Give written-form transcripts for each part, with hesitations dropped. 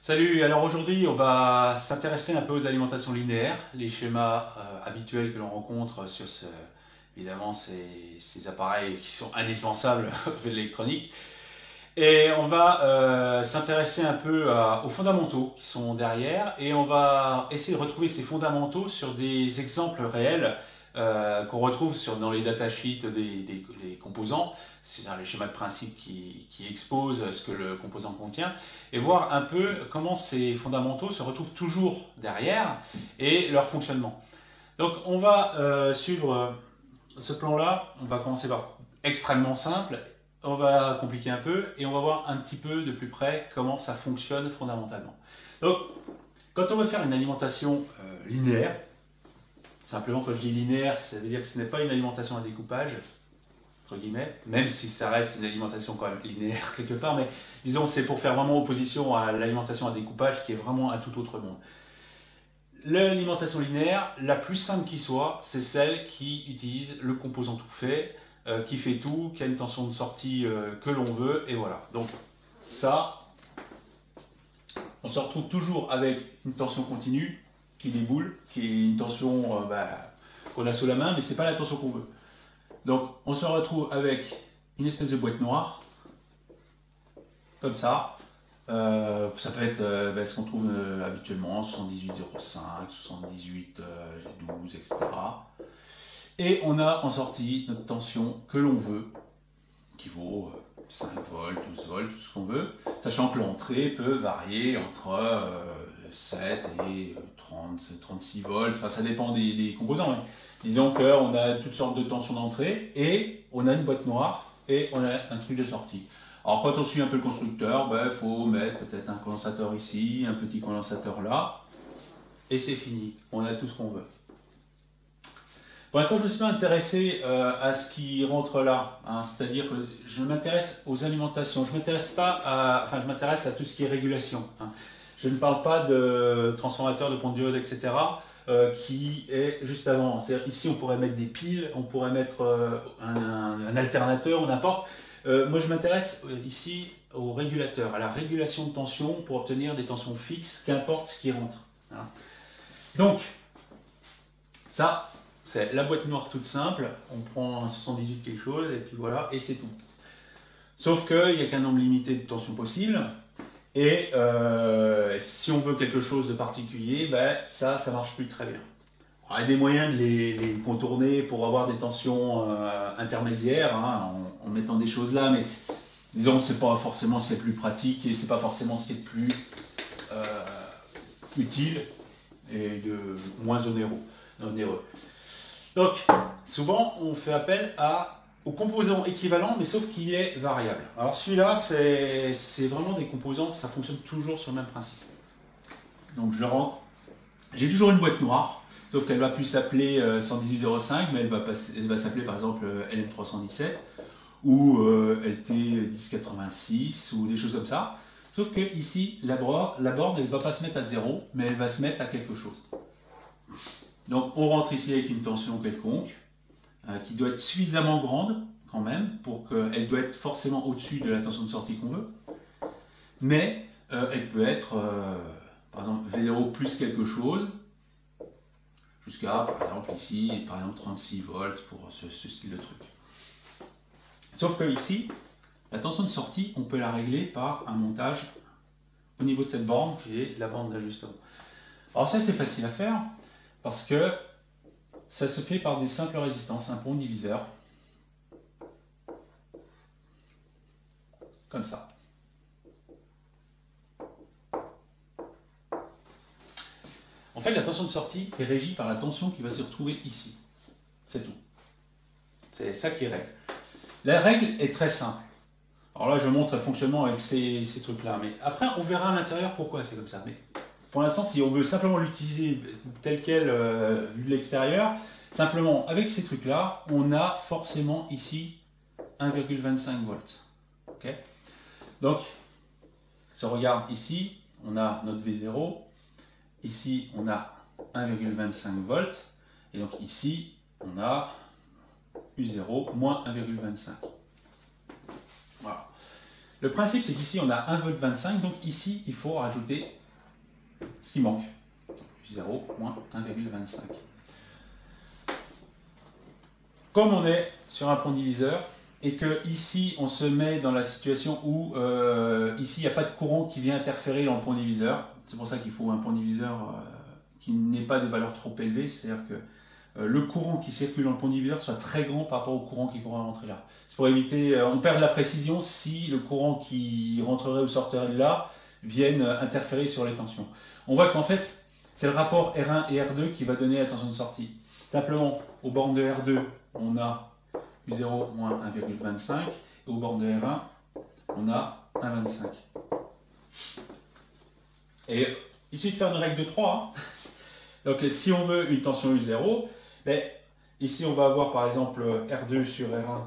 Salut, alors aujourd'hui on va s'intéresser un peu aux alimentations linéaires, les schémas habituels que l'on rencontre sur évidemment ces appareils qui sont indispensables quand on fait de l'électronique. Et on va s'intéresser un peu aux fondamentaux qui sont derrière et on va essayer de retrouver ces fondamentaux sur des exemples réels qu'on retrouve dans les datasheets des composants, c'est-à-dire les schémas de principe qui exposent ce que le composant contient, et voir un peu comment ces fondamentaux se retrouvent toujours derrière et leur fonctionnement. Donc on va suivre ce plan-là, on va commencer par extrêmement simple, on va compliquer un peu et on va voir un petit peu de plus près comment ça fonctionne fondamentalement. Donc quand on veut faire une alimentation linéaire, simplement, quand je dis linéaire, ça veut dire que ce n'est pas une alimentation à découpage, entre guillemets, même si ça reste une alimentation quand même linéaire quelque part, mais disons c'est pour faire vraiment opposition à l'alimentation à découpage qui est vraiment un tout autre monde. L'alimentation linéaire, la plus simple qui soit, c'est celle qui utilise le composant tout fait, qui fait tout, qui a une tension de sortie que l'on veut, et voilà. Donc ça, on se retrouve toujours avec une tension continue qui déboule, qui est une tension qu'on a sous la main, mais ce n'est pas la tension qu'on veut. Donc on se retrouve avec une espèce de boîte noire, comme ça. Ça peut être ce qu'on trouve habituellement, 78,05, 78,12, etc. Et on a en sortie notre tension que l'on veut, qui vaut 5 volts, 12 volts, tout ce qu'on veut, sachant que l'entrée peut varier entre 7 et 30, 36 volts, enfin ça dépend des composants. Hein. Disons qu'on a toutes sortes de tensions d'entrée et on a une boîte noire et on a un truc de sortie. Alors quand on suit un peu le constructeur, il faut mettre peut-être un condensateur ici, un petit condensateur là, et c'est fini, on a tout ce qu'on veut. Pour l'instant, je ne me suis pas intéressé à ce qui rentre là, hein, c'est-à-dire que je m'intéresse aux alimentations, je m'intéresse à tout ce qui est régulation. Hein. Je ne parle pas de transformateur, de pont-diode, etc., qui est juste avant. Ici, on pourrait mettre des piles, on pourrait mettre un alternateur ou n'importe. Moi, je m'intéresse ici au régulateur, à la régulation de tension pour obtenir des tensions fixes, qu'importe ce qui rentre. Hein. Donc, ça, c'est la boîte noire toute simple. On prend un 78 quelque chose et puis voilà, et c'est tout. Sauf qu'il n'y a qu'un nombre limité de tensions possibles. Et si on veut quelque chose de particulier, ça ne marche plus très bien. Alors, il y a des moyens de les contourner pour avoir des tensions intermédiaires, hein, en mettant des choses là, mais disons c'est pas forcément ce qui est le plus pratique et c'est pas forcément ce qui est le plus utile et de moins onéreux. Donc souvent on fait appel aux composants équivalents, mais sauf qu'il est variable. Alors celui-là, c'est vraiment des composants, ça fonctionne toujours sur le même principe. Donc je le rentre. J'ai toujours une boîte noire, sauf qu'elle va plus s'appeler 118,05, mais elle va s'appeler par exemple LM317 ou LT 1086 ou des choses comme ça. Sauf que ici, la borne, elle ne va pas se mettre à 0, mais elle va se mettre à quelque chose. Donc on rentre ici avec une tension quelconque, qui doit être suffisamment grande quand même, pour qu'elle doit être forcément au-dessus de la tension de sortie qu'on veut. Mais elle peut être, par exemple, V0 plus quelque chose, jusqu'à, par exemple, ici, par exemple, 36 volts pour ce style de truc. Sauf que ici, la tension de sortie, on peut la régler par un montage au niveau de cette borne, qui est la borne d'ajustement. Alors ça, c'est facile à faire, parce que ça se fait par des simples résistances, un pont diviseur, comme ça. En fait, la tension de sortie est régie par la tension qui va se retrouver ici. C'est tout. C'est ça qui est règle. La règle est très simple. Alors là, je montre le fonctionnement avec ces trucs-là. Mais après, on verra à l'intérieur pourquoi c'est comme ça. Mais pour l'instant, si on veut simplement l'utiliser tel quel vu de l'extérieur, simplement avec ces trucs-là, on a forcément ici 1,25 volts. Okay, donc, si on regarde ici, on a notre V0. Ici, on a 1,25 volts. Et donc ici, on a U0 moins 1,25. Voilà. Le principe, c'est qu'ici, on a 1,25 V, donc ici, il faut rajouter ce qui manque. 0 moins 1,25. Comme on est sur un pont diviseur, et que ici, on se met dans la situation où, ici, il n'y a pas de courant qui vient interférer dans le pont diviseur. C'est pour ça qu'il faut un pont diviseur qui n'ait pas des valeurs trop élevées, c'est-à-dire que le courant qui circule dans le pont diviseur soit très grand par rapport au courant qui pourrait rentrer là. C'est pour éviter, on perd de la précision si le courant qui rentrerait ou sortirait de là vienne interférer sur les tensions. On voit qu'en fait, c'est le rapport R1 et R2 qui va donner la tension de sortie. Simplement, aux bornes de R2, on a U0 moins 1,25 et aux bornes de R1, on a 1,25. Et il suffit de faire une règle de 3. Hein. Donc si on veut une tension U0, ben, ici on va avoir par exemple R2 sur R1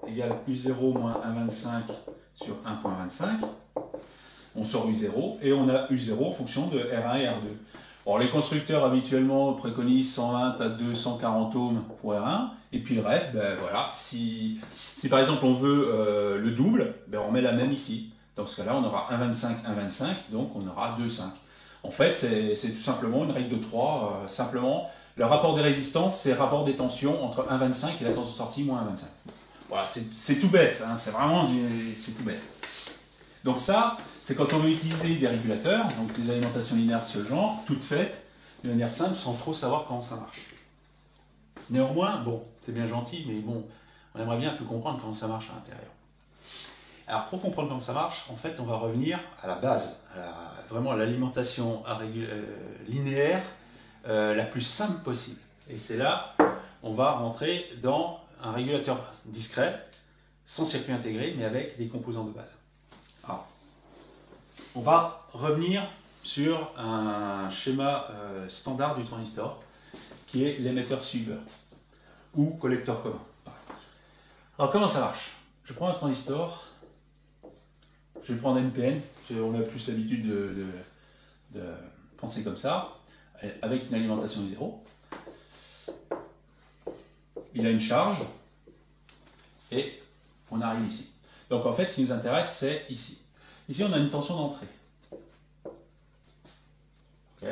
égale U0 moins 1,25 sur 1,25. On sort U0 et on a U0 en fonction de R1 et R2. Alors, les constructeurs habituellement préconisent 120 à 240 ohms pour R1 et puis le reste, ben, voilà, si par exemple on veut le double, ben, on met la même ici. Dans ce cas-là, on aura 1,25, 1,25, donc on aura 2,5. En fait, c'est tout simplement une règle de 3. Simplement, le rapport des résistances, c'est le rapport des tensions entre 1,25 et la tension de sortie moins 1,25. Voilà, c'est tout bête, hein, c'est vraiment c'est tout bête. Donc ça, c'est quand on veut utiliser des régulateurs, donc des alimentations linéaires de ce genre, toutes faites de manière simple, sans trop savoir comment ça marche. Néanmoins, bon, c'est bien gentil, mais bon, on aimerait bien un peu comprendre comment ça marche à l'intérieur. Alors pour comprendre comment ça marche, en fait, on va revenir à la base, vraiment à l'alimentation linéaire la plus simple possible. Et c'est là, on va rentrer dans un régulateur discret, sans circuit intégré, mais avec des composants de base. Alors, on va revenir sur un schéma standard du transistor, qui est l'émetteur suiveur, ou collecteur commun. Alors comment ça marche? Je prends un transistor, je vais le prendre NPN, on a plus l'habitude de penser comme ça, avec une alimentation 0. Il a une charge, et on arrive ici. Donc en fait, ce qui nous intéresse, c'est ici. Ici, on a une tension d'entrée. Ok.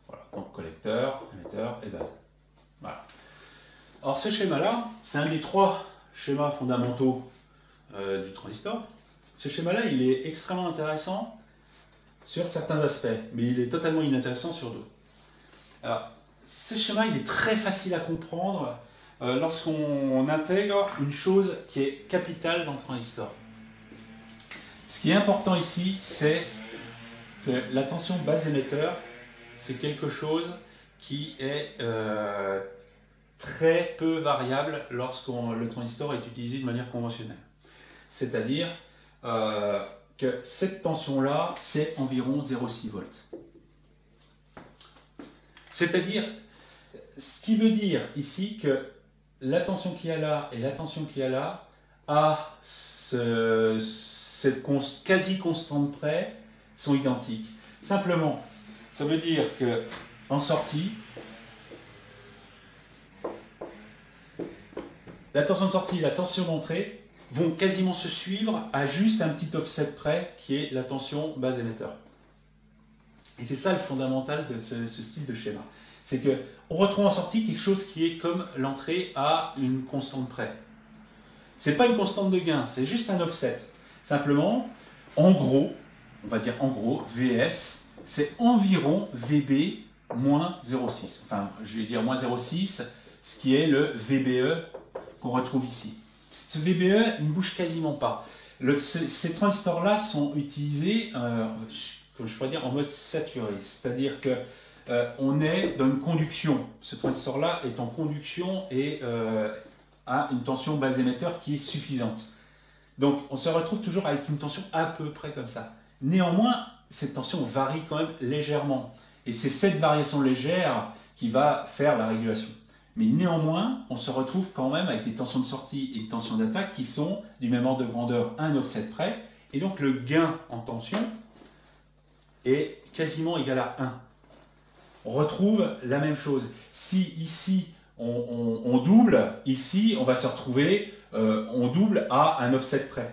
Voilà, donc collecteur, émetteur et base. Voilà. Alors ce schéma-là, c'est un des 3 schémas fondamentaux du transistor. Ce schéma-là, il est extrêmement intéressant sur certains aspects, mais il est totalement inintéressant sur d'autres. Alors, ce schéma, il est très facile à comprendre lorsqu'on intègre une chose qui est capitale dans le transistor. Ce qui est important ici, c'est que la tension base émetteur, c'est quelque chose qui est très peu variable lorsque le transistor est utilisé de manière conventionnelle. C'est-à-dire que cette tension-là, c'est environ 0,6 volts. C'est-à-dire, ce qui veut dire ici que la tension qu'il y a là et la tension qu'il y a là à cette quasi-constante près sont identiques. Simplement, ça veut dire que en sortie, la tension de sortie et la tension d'entrée vont quasiment se suivre à juste un petit offset près qui est la tension base émetteur. Et c'est ça le fondamental de ce style de schéma. C'est qu'on retrouve en sortie quelque chose qui est comme l'entrée à une constante près. Ce n'est pas une constante de gain, c'est juste un offset. Simplement, en gros, on va dire en gros, VS, c'est environ VB moins 0,6. Enfin, je vais dire moins 0,6, ce qui est le VBE qu'on retrouve ici. Ce VBE ne bouge quasiment pas. Ces transistors-là sont utilisés, comme je pourrais dire, en mode saturé. C'est-à-dire que on est dans une conduction. Ce transistor-là est en conduction et a une tension base émetteur qui est suffisante. Donc on se retrouve toujours avec une tension à peu près comme ça. Néanmoins, cette tension varie quand même légèrement. Et c'est cette variation légère qui va faire la régulation. Mais néanmoins, on se retrouve quand même avec des tensions de sortie et des tensions d'attaque qui sont du même ordre de grandeur, un offset près. Et donc le gain en tension est quasiment égal à 1. On retrouve la même chose. Si ici on double, ici on va se retrouver, on double à un offset près.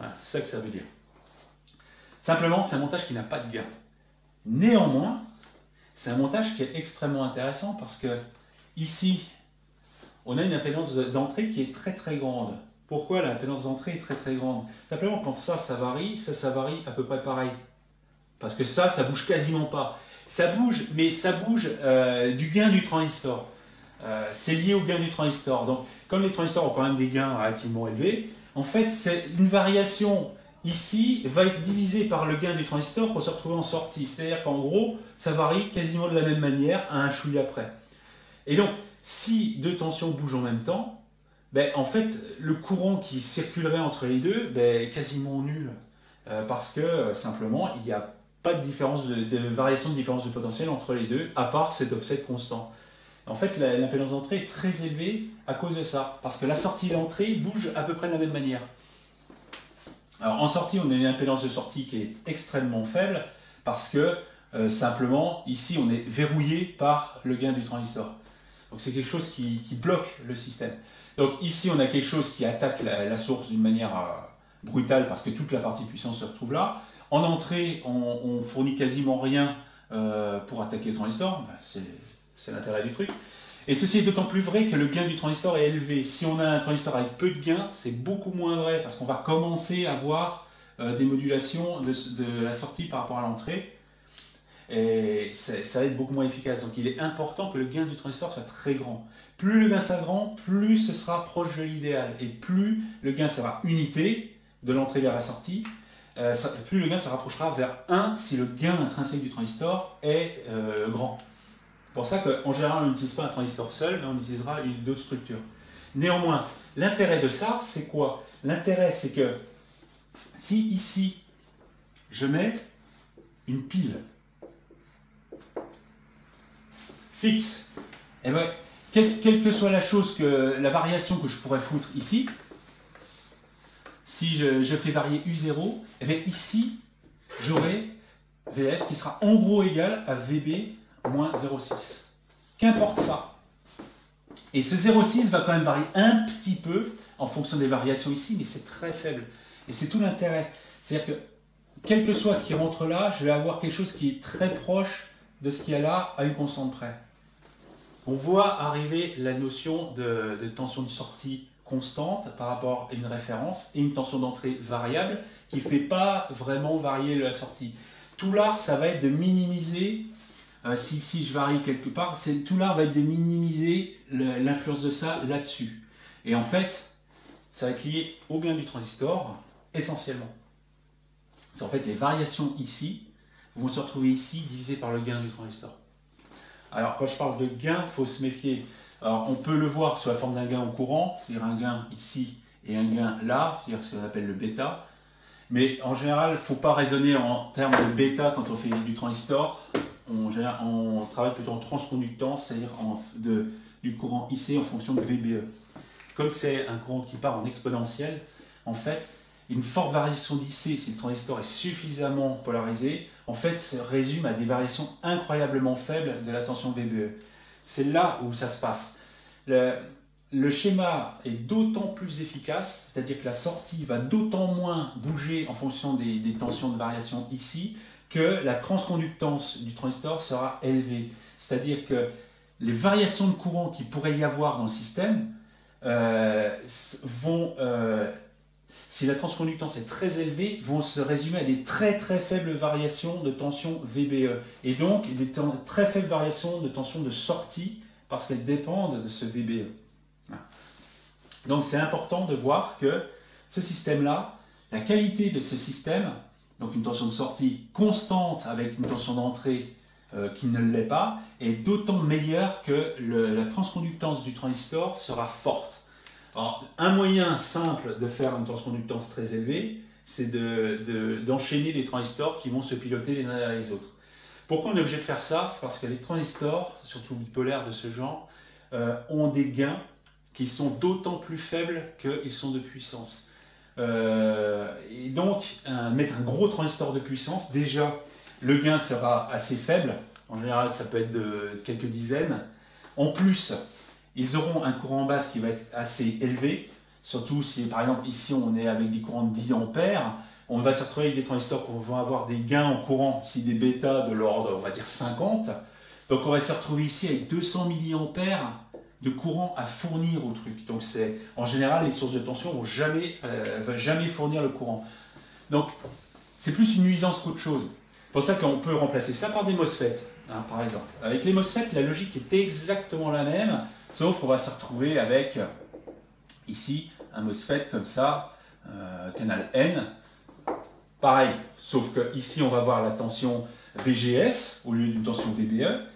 Voilà, c'est ça que ça veut dire. Simplement, c'est un montage qui n'a pas de gain. Néanmoins, c'est un montage qui est extrêmement intéressant parce que ici, on a une impédance d'entrée qui est très très grande. Pourquoi l'impédance d'entrée est très très grande? Simplement, quand ça varie, ça varie à peu près pareil. Parce que ça bouge quasiment pas. Ça bouge, mais ça bouge du gain du transistor. C'est lié au gain du transistor. Donc, comme les transistors ont quand même des gains relativement élevés, en fait, c'est une variation ici va être divisée par le gain du transistor pour se retrouver en sortie. C'est-à-dire qu'en gros, ça varie quasiment de la même manière à un chouïa près. Et donc, si deux tensions bougent en même temps, ben, en fait, le courant qui circulerait entre les deux ben, est quasiment nul. Parce que simplement, il n'y a pas de différence de variation de différence de potentiel entre les deux, à part cet offset constant. En fait, l'impédance d'entrée est très élevée à cause de ça, parce que la sortie et l'entrée bougent à peu près de la même manière. Alors en sortie, on a une impédance de sortie qui est extrêmement faible, parce que simplement, ici, on est verrouillé par le gain du transistor. Donc c'est quelque chose qui bloque le système. Donc ici, on a quelque chose qui attaque la source d'une manière brutale, parce que toute la partie puissance se retrouve là. En entrée, on fournit quasiment rien pour attaquer le transistor. Ben, c'est l'intérêt du truc. Et ceci est d'autant plus vrai que le gain du transistor est élevé. Si on a un transistor avec peu de gain, c'est beaucoup moins vrai parce qu'on va commencer à avoir des modulations de la sortie par rapport à l'entrée. Et ça va être beaucoup moins efficace. Donc il est important que le gain du transistor soit très grand. Plus le gain sera grand, plus ce sera proche de l'idéal. Et plus le gain sera unité de l'entrée vers la sortie, plus le gain se rapprochera vers 1 si le gain intrinsèque du transistor est grand. C'est pour ça qu'en général, on n'utilise pas un transistor seul, mais on utilisera d'autres structures. Néanmoins, l'intérêt de ça, c'est quoi? L'intérêt, c'est que si ici, je mets une pile fixe, et ben, quelle que soit la variation que je pourrais foutre ici, si je fais varier U0, et bien ici, j'aurai VS qui sera en gros égal à VB moins 0,6. Qu'importe ça. Et ce 0,6 va quand même varier un petit peu en fonction des variations ici, mais c'est très faible. Et c'est tout l'intérêt. C'est-à-dire que, quel que soit ce qui rentre là, je vais avoir quelque chose qui est très proche de ce qu'il y a là à une constante près. On voit arriver la notion de tension de sortie constante par rapport à une référence et une tension d'entrée variable qui ne fait pas vraiment varier la sortie. Tout l'art, ça va être de minimiser, si je varie quelque part, tout l'art va être de minimiser l'influence de ça là-dessus. Et en fait, ça va être lié au gain du transistor, essentiellement. C'est en fait les variations ici vont se retrouver ici divisées par le gain du transistor. Alors quand je parle de gain, il faut se méfier. Alors on peut le voir sous la forme d'un gain au courant, c'est-à-dire un gain ici et un gain là, c'est-à-dire ce qu'on appelle le bêta. Mais en général, il ne faut pas raisonner en termes de bêta quand on fait du transistor. On travaille plutôt en transconductance, c'est-à-dire du courant IC en fonction de VBE. Comme c'est un courant qui part en exponentielle, en fait, une forte variation d'IC, si le transistor est suffisamment polarisé, en fait, se résume à des variations incroyablement faibles de la tension VBE. C'est là où ça se passe. Le schéma est d'autant plus efficace, c'est-à-dire que la sortie va d'autant moins bouger en fonction des tensions de variation ici, que la transconductance du transistor sera élevée. C'est-à-dire que les variations de courant qu'il pourrait y avoir dans le système si la transconductance est très élevée, vont se résumer à des très très faibles variations de tension VBE. Et donc des très faibles variations de tension de sortie, parce qu'elles dépendent de ce VBE. Donc c'est important de voir que ce système-là, la qualité de ce système, donc une tension de sortie constante avec une tension d'entrée qui ne l'est pas, est d'autant meilleure que la transconductance du transistor sera forte. Alors, un moyen simple de faire une transconductance très élevée, c'est d'enchaîner des transistors qui vont se piloter les uns derrière les autres. Pourquoi on est obligé de faire ça? C'est parce que les transistors, surtout bipolaires de ce genre, ont des gains qui sont d'autant plus faibles qu'ils sont de puissance. Et donc, mettre un gros transistor de puissance, déjà, le gain sera assez faible. En général, ça peut être de quelques dizaines. En plus, ils auront un courant en base qui va être assez élevé. surtout si par exemple ici on est avec des courants de 10 ampères, on va se retrouver avec des transistors qui vont avoir des gains en courant, si des bêtas de l'ordre, on va dire 50. Donc on va se retrouver ici avec 200 milliampères de courant à fournir au truc. Donc en général, les sources de tension vont jamais fournir le courant. Donc c'est plus une nuisance qu'autre chose. C'est pour ça qu'on peut remplacer ça par des MOSFET, hein, par exemple. Avec les MOSFET, la logique est exactement la même, sauf qu'on va se retrouver avec, ici, un MOSFET comme ça, canal N. Pareil, sauf que ici on va voir la tension VGS au lieu d'une tension VBE,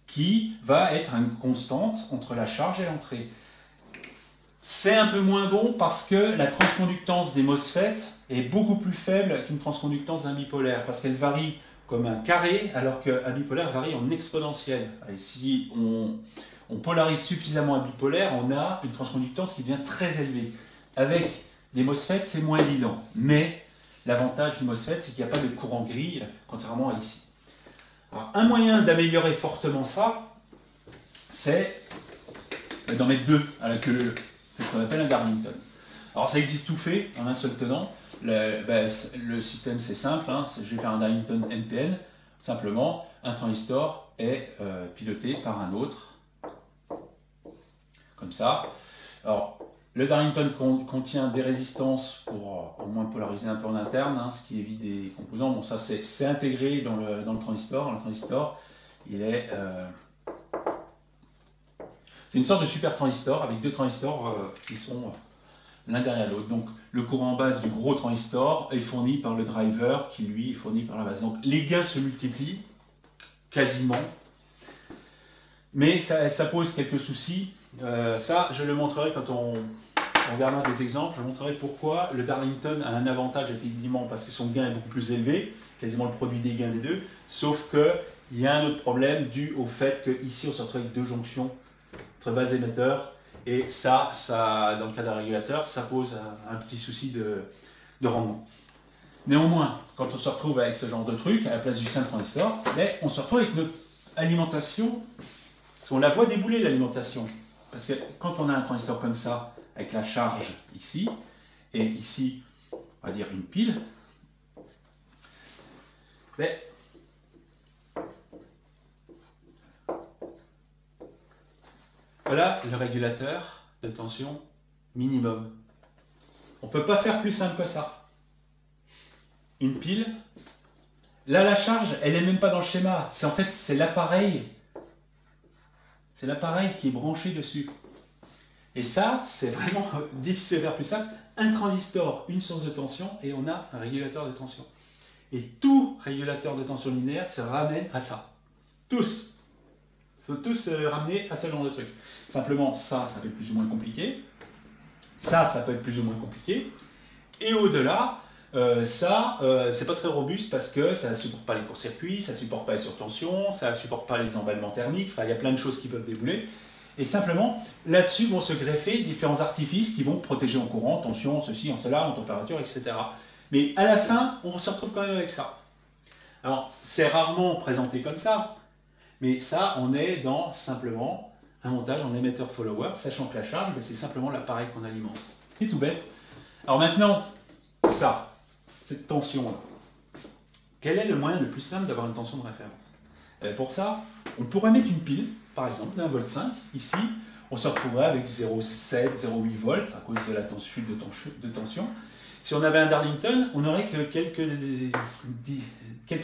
qui va être une constante entre la charge et l'entrée. C'est un peu moins bon parce que la transconductance des MOSFET est beaucoup plus faible qu'une transconductance d'un bipolaire, parce qu'elle varie comme un carré, alors qu'un bipolaire varie en exponentielle. Et si on polarise suffisamment un bipolaire, on a une transconductance qui devient très élevée. Avec des MOSFET, c'est moins évident. Mais l'avantage du MOSFET, c'est qu'il n'y a pas de courant grille, contrairement à ici. Alors, un moyen d'améliorer fortement ça, c'est d'en mettre deux à la queue. C'est ce qu'on appelle un Darlington. Alors ça existe tout fait en un seul tenant. Le système c'est simple, hein, je vais faire un Darlington NPN. Simplement, un transistor est piloté par un autre. Comme ça. Alors, le Darlington contient des résistances pour au moins polariser un peu en interne, hein, ce qui évite des composants. Bon, ça c'est intégré dans le transistor. Le transistor, il est... c'est une sorte de super transistor avec deux transistors qui sont l'un derrière l'autre. Donc le courant en base du gros transistor est fourni par le driver qui lui est fourni par la base. Donc les gains se multiplient quasiment, mais ça pose quelques soucis. Ça, je le montrerai quand on regardera des exemples. Je montrerai pourquoi le Darlington a un avantage effectivement parce que son gain est beaucoup plus élevé, quasiment le produit des gains des deux. Sauf qu'il y a un autre problème dû au fait qu'ici on se retrouve avec deux jonctions entre base émetteur. Et ça, dans le cas d'un régulateur, ça pose un petit souci de rendement. Néanmoins, quand on se retrouve avec ce genre de truc, à la place du simple transistor, mais on se retrouve avec notre alimentation, parce qu'on la voit débouler l'alimentation. Parce que quand on a un transistor comme ça, avec la charge ici, et ici, on va dire une pile, mais voilà le régulateur de tension minimum. On ne peut pas faire plus simple que ça. Une pile. Là, la charge, elle n'est même pas dans le schéma. En fait, c'est l'appareil. C'est l'appareil qui est branché dessus. Et ça, c'est vraiment difficile de faire plus simple. Un transistor, une source de tension, et on a un régulateur de tension. Et tout régulateur de tension linéaire se ramène à ça. Tous. Il faut tous ramener à ce genre de truc. Simplement, ça peut être plus ou moins compliqué. Ça peut être plus ou moins compliqué. Et au-delà, c'est pas très robuste parce que ça ne supporte pas les courts-circuits, ça ne supporte pas les surtensions, ça ne supporte pas les emballements thermiques. Enfin, il y a plein de choses qui peuvent débouler. Et simplement, là-dessus vont se greffer différents artifices qui vont protéger en courant, tension, ceci, en cela, en température, etc. Mais à la fin, on se retrouve quand même avec ça. Alors, c'est rarement présenté comme ça. Mais ça, on est dans simplement un montage en émetteur-follower, sachant que la charge, c'est simplement l'appareil qu'on alimente. C'est tout bête. Alors maintenant, cette tension-là. Quel est le moyen le plus simple d'avoir une tension de référence? Pour ça, on pourrait mettre une pile, par exemple, d'un volt 5. Ici, on se retrouverait avec 0,7, 0,8 volts à cause de la chute de tension. Si on avait un Darlington, on n'aurait que quelques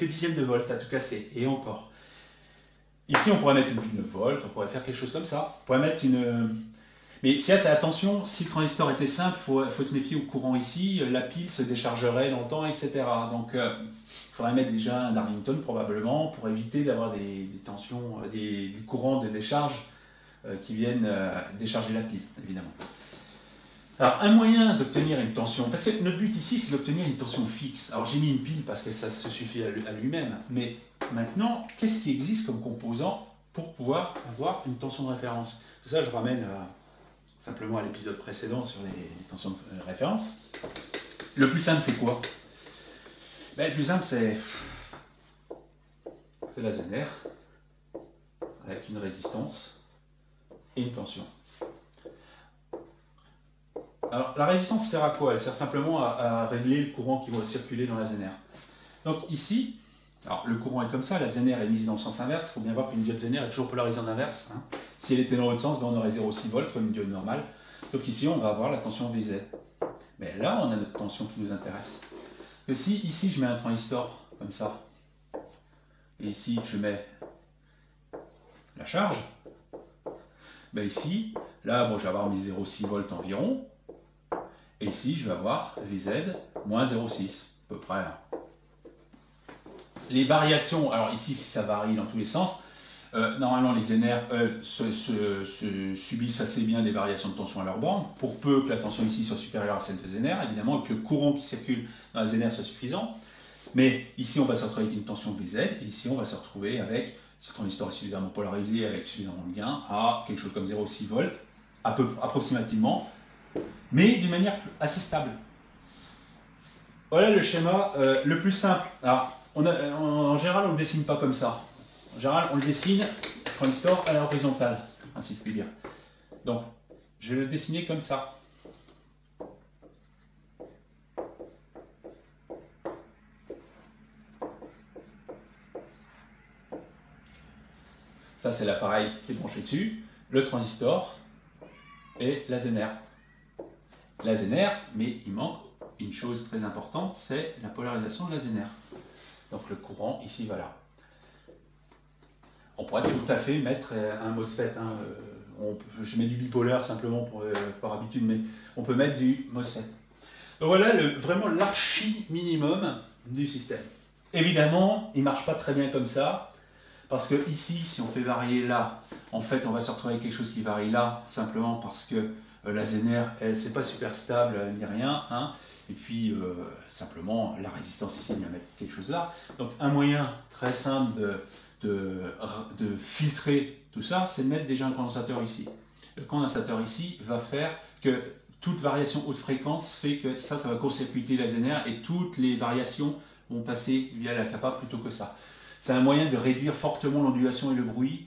dixièmes de volts à tout casser, et encore. Ici, on pourrait mettre une pile 9 volts, on pourrait faire quelque chose comme ça. On pourrait mettre une... Mais si c'est attention, si le transistor était simple, il faut se méfier au courant ici, la pile se déchargerait dans le temps, etc. Donc, il faudrait mettre déjà un Darlington probablement pour éviter d'avoir des tensions, du courant de décharge qui viennent décharger la pile, évidemment. Alors, un moyen d'obtenir une tension, parce que notre but ici, c'est d'obtenir une tension fixe. Alors, j'ai mis une pile parce que ça se suffit à lui-même, mais maintenant, qu'est-ce qui existe comme composant pour pouvoir avoir une tension de référence? Ça, je ramène simplement à l'épisode précédent sur les tensions de référence. Le plus simple, c'est quoi? Le plus simple, c'est la ZR, avec une résistance et une tension. Alors, la résistance sert à quoi? Elle sert simplement à régler le courant qui va circuler dans la Zener. Donc ici, alors le courant est comme ça, la Zener est mise dans le sens inverse. Il faut bien voir qu'une diode Zener est toujours polarisée en inverse. Hein. Si elle était dans l'autre sens, ben on aurait 0,6 volts comme une diode normale. Sauf qu'ici, on va avoir la tension VZ. Mais là, on a notre tension qui nous intéresse. Et si ici, je mets un transistor comme ça, et ici, je mets la charge, ben ici, là, bon, je vais avoir mes 0,6 volts environ. Et ici, je vais avoir VZ moins 0,6, à peu près. Hein. Les variations, alors ici, si ça varie dans tous les sens, normalement, les Zener, subissent assez bien des variations de tension à leur borne, pour peu que la tension ici soit supérieure à celle de Zener, évidemment, et que le courant qui circule dans la Zener soit suffisant. Mais ici, on va se retrouver avec une tension VZ, et ici, on va se retrouver avec, si le transistor est suffisamment polarisé, avec suffisamment de gain, à quelque chose comme 0,6 volts, approximativement, mais d'une manière assez stable. Voilà le schéma le plus simple. Alors, en général, on ne le dessine pas comme ça. En général, on le dessine, transistor à l'horizontale, ainsi je puis dire. Donc, je vais le dessiner comme ça. Ça, c'est l'appareil qui est branché dessus, le transistor et la Zener. La Zener, mais il manque une chose très importante, c'est la polarisation de la Zener. Donc le courant, ici, va là. On pourrait tout à fait mettre un MOSFET. Hein. Je mets du bipolaire simplement par habitude, mais on peut mettre du MOSFET. Donc voilà vraiment l'archi minimum du système. Évidemment, il ne marche pas très bien comme ça, parce que ici, si on fait varier là, en fait, on va se retrouver avec quelque chose qui varie là, simplement parce que la Zener, c'est pas super stable ni rien. Hein. Et puis, simplement, la résistance ici, il y a mettre quelque chose là. Donc, un moyen très simple de filtrer tout ça, c'est de mettre déjà un condensateur ici. Le condensateur ici va faire que toute variation haute fréquence fait que ça va court-circuiter la Zener et toutes les variations vont passer via la capa plutôt que ça. C'est un moyen de réduire fortement l'ondulation et le bruit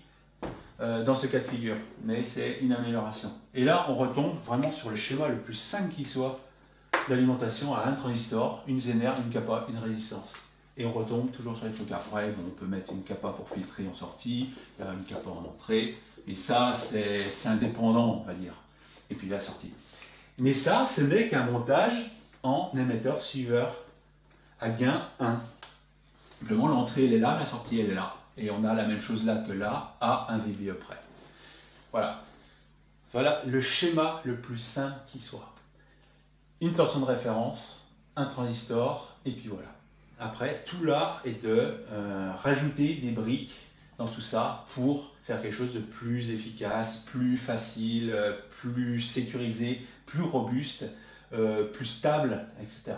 dans ce cas de figure, mais c'est une amélioration. Et là, on retombe vraiment sur le schéma le plus simple qui soit d'alimentation à un transistor, une Zener, une capa, une résistance. Et on retombe toujours sur les trucs. Après, bon, on peut mettre une capa pour filtrer en sortie, une capa en entrée, et ça, c'est indépendant, on va dire. Et puis la sortie. Mais ça, ce n'est qu'un montage en émetteur-suiveur à gain 1. Simplement, l'entrée, elle est là, la sortie, elle est là. Et on a la même chose là que là, à 1 dB près. Voilà. Voilà le schéma le plus simple qui soit. Une tension de référence, un transistor, et puis voilà. Après, tout l'art est de rajouter des briques dans tout ça pour faire quelque chose de plus efficace, plus facile, plus sécurisé, plus robuste, plus stable, etc.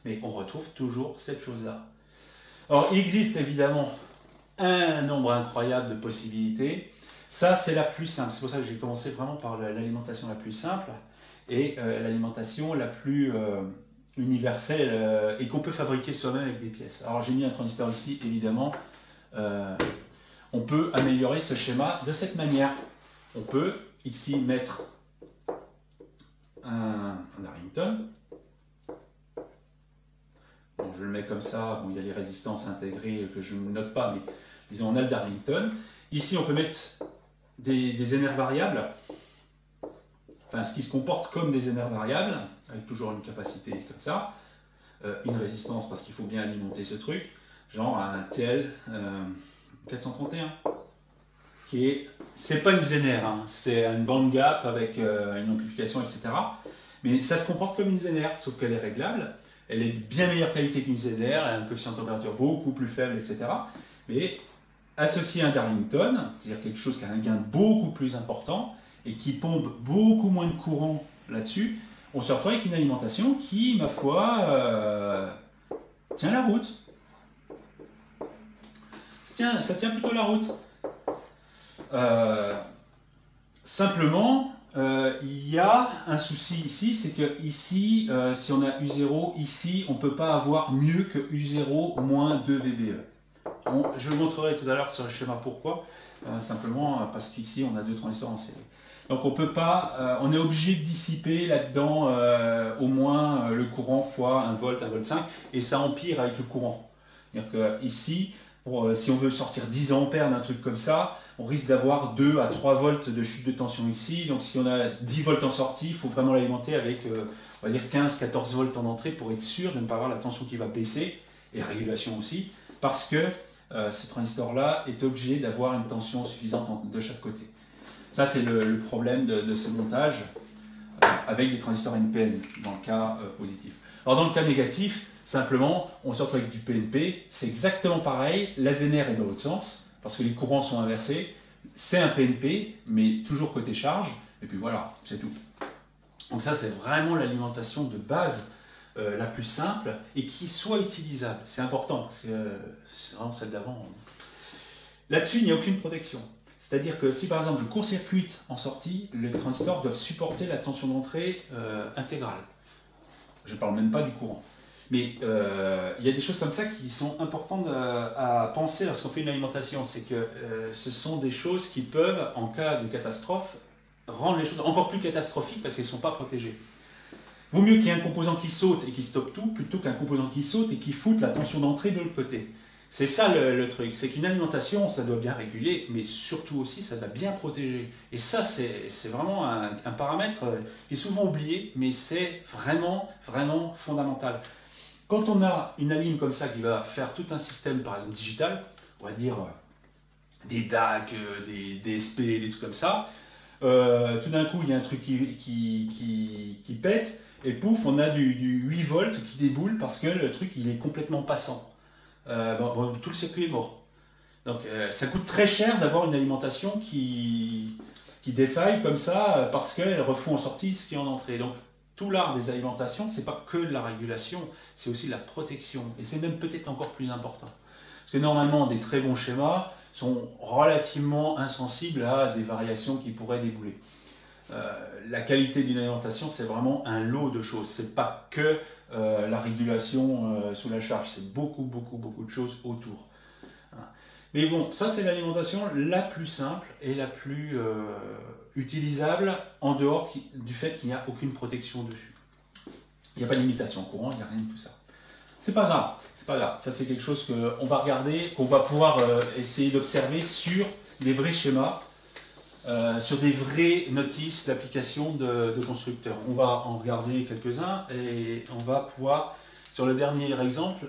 Mais on retrouve toujours cette chose-là. Alors, il existe évidemment un nombre incroyable de possibilités. Ça, c'est la plus simple. C'est pour ça que j'ai commencé vraiment par l'alimentation la plus simple et l'alimentation la plus universelle et qu'on peut fabriquer soi-même avec des pièces. Alors, j'ai mis un transistor ici, évidemment. On peut améliorer ce schéma de cette manière. On peut ici mettre un Darlington. Bon, je le mets comme ça, bon, il y a les résistances intégrées que je ne note pas, mais disons on a le Darlington. Ici on peut mettre des Zener variables, enfin ce qui se comporte comme des Zener variables, avec toujours une capacité comme ça, une résistance parce qu'il faut bien alimenter ce truc, genre un TL 431, qui est, c'est pas une Zener, hein, c'est une band gap avec une amplification, etc. Mais ça se comporte comme une Zener, sauf qu'elle est réglable. Elle est de bien meilleure qualité qu'une Zener, elle a un coefficient de température beaucoup plus faible, etc. Mais associé à un Darlington, c'est-à-dire quelque chose qui a un gain beaucoup plus important et qui pompe beaucoup moins de courant là-dessus, on se retrouve avec une alimentation qui, ma foi, tient la route. Ça tient plutôt la route. Simplement, il y a un souci ici, c'est que ici, si on a U0, ici, on ne peut pas avoir mieux que U0 moins 2 VBE. Je vous montrerai tout à l'heure sur le schéma pourquoi, simplement parce qu'ici, on a deux transistors en série. Donc on peut pas, on est obligé de dissiper là-dedans au moins le courant fois 1 volt, 1 volt 5, et ça empire avec le courant. C'est-à-dire que ici, si on veut sortir 10 ampères d'un truc comme ça, on risque d'avoir 2 à 3 volts de chute de tension ici. Donc si on a 10 volts en sortie, il faut vraiment l'alimenter avec, on va dire 15-14 volts en entrée pour être sûr de ne pas avoir la tension qui va baisser, et la régulation aussi, parce que ce transistor-là est obligé d'avoir une tension suffisante de chaque côté. Ça, c'est le problème de ce montage avec des transistors NPN, dans le cas positif. Alors, dans le cas négatif, simplement, on se retrouve avec du PNP. C'est exactement pareil. La Zener est dans l'autre sens, parce que les courants sont inversés. C'est un PNP, mais toujours côté charge. Et puis voilà, c'est tout. Donc ça, c'est vraiment l'alimentation de base la plus simple et qui soit utilisable. C'est important, parce que c'est vraiment celle d'avant. Là-dessus, il n'y a aucune protection. C'est-à-dire que si par exemple je court-circuite en sortie, les transistors doivent supporter la tension d'entrée intégrale. Je ne parle même pas du courant. Mais il y a des choses comme ça qui sont importantes à penser lorsqu'on fait une alimentation. C'est que ce sont des choses qui peuvent, en cas de catastrophe, rendre les choses encore plus catastrophiques parce qu'elles ne sont pas protégées. Vaut mieux qu'il y ait un composant qui saute et qui stoppe tout, plutôt qu'un composant qui saute et qui foute la tension d'entrée de l'autre côté. C'est ça le truc, c'est qu'une alimentation, ça doit bien réguler, mais surtout aussi, ça doit bien protéger. Et ça, c'est vraiment un paramètre qui est souvent oublié, mais c'est vraiment, vraiment fondamental. Quand on a une alim comme ça qui va faire tout un système, par exemple digital, on va dire des DAC, des DSP, des trucs comme ça, tout d'un coup, il y a un truc qui pète, et pouf, on a du 8 volts qui déboule parce que le truc, il est complètement passant. Tout le circuit est mort. Donc ça coûte très cher d'avoir une alimentation qui défaille comme ça parce qu'elle refout en sortie ce qui est en entrée. Donc tout l'art des alimentations, c'est pas que de la régulation, c'est aussi de la protection. Et c'est même peut-être encore plus important. Parce que normalement, des très bons schémas sont relativement insensibles à des variations qui pourraient débouler. La qualité d'une alimentation, c'est vraiment un lot de choses. C'est pas que la régulation sous la charge, c'est beaucoup de choses autour. Mais bon, ça c'est l'alimentation la plus simple et la plus utilisable en dehors du fait qu'il n'y a aucune protection dessus. Il n'y a pas de limitation au courant, il n'y a rien de tout ça. C'est pas grave, c'est pas grave. Ça c'est quelque chose qu'on va regarder, qu'on va pouvoir essayer d'observer sur des vrais schémas. Sur des vraies notices d'application de constructeurs. On va en regarder quelques-uns et on va pouvoir, sur le dernier exemple,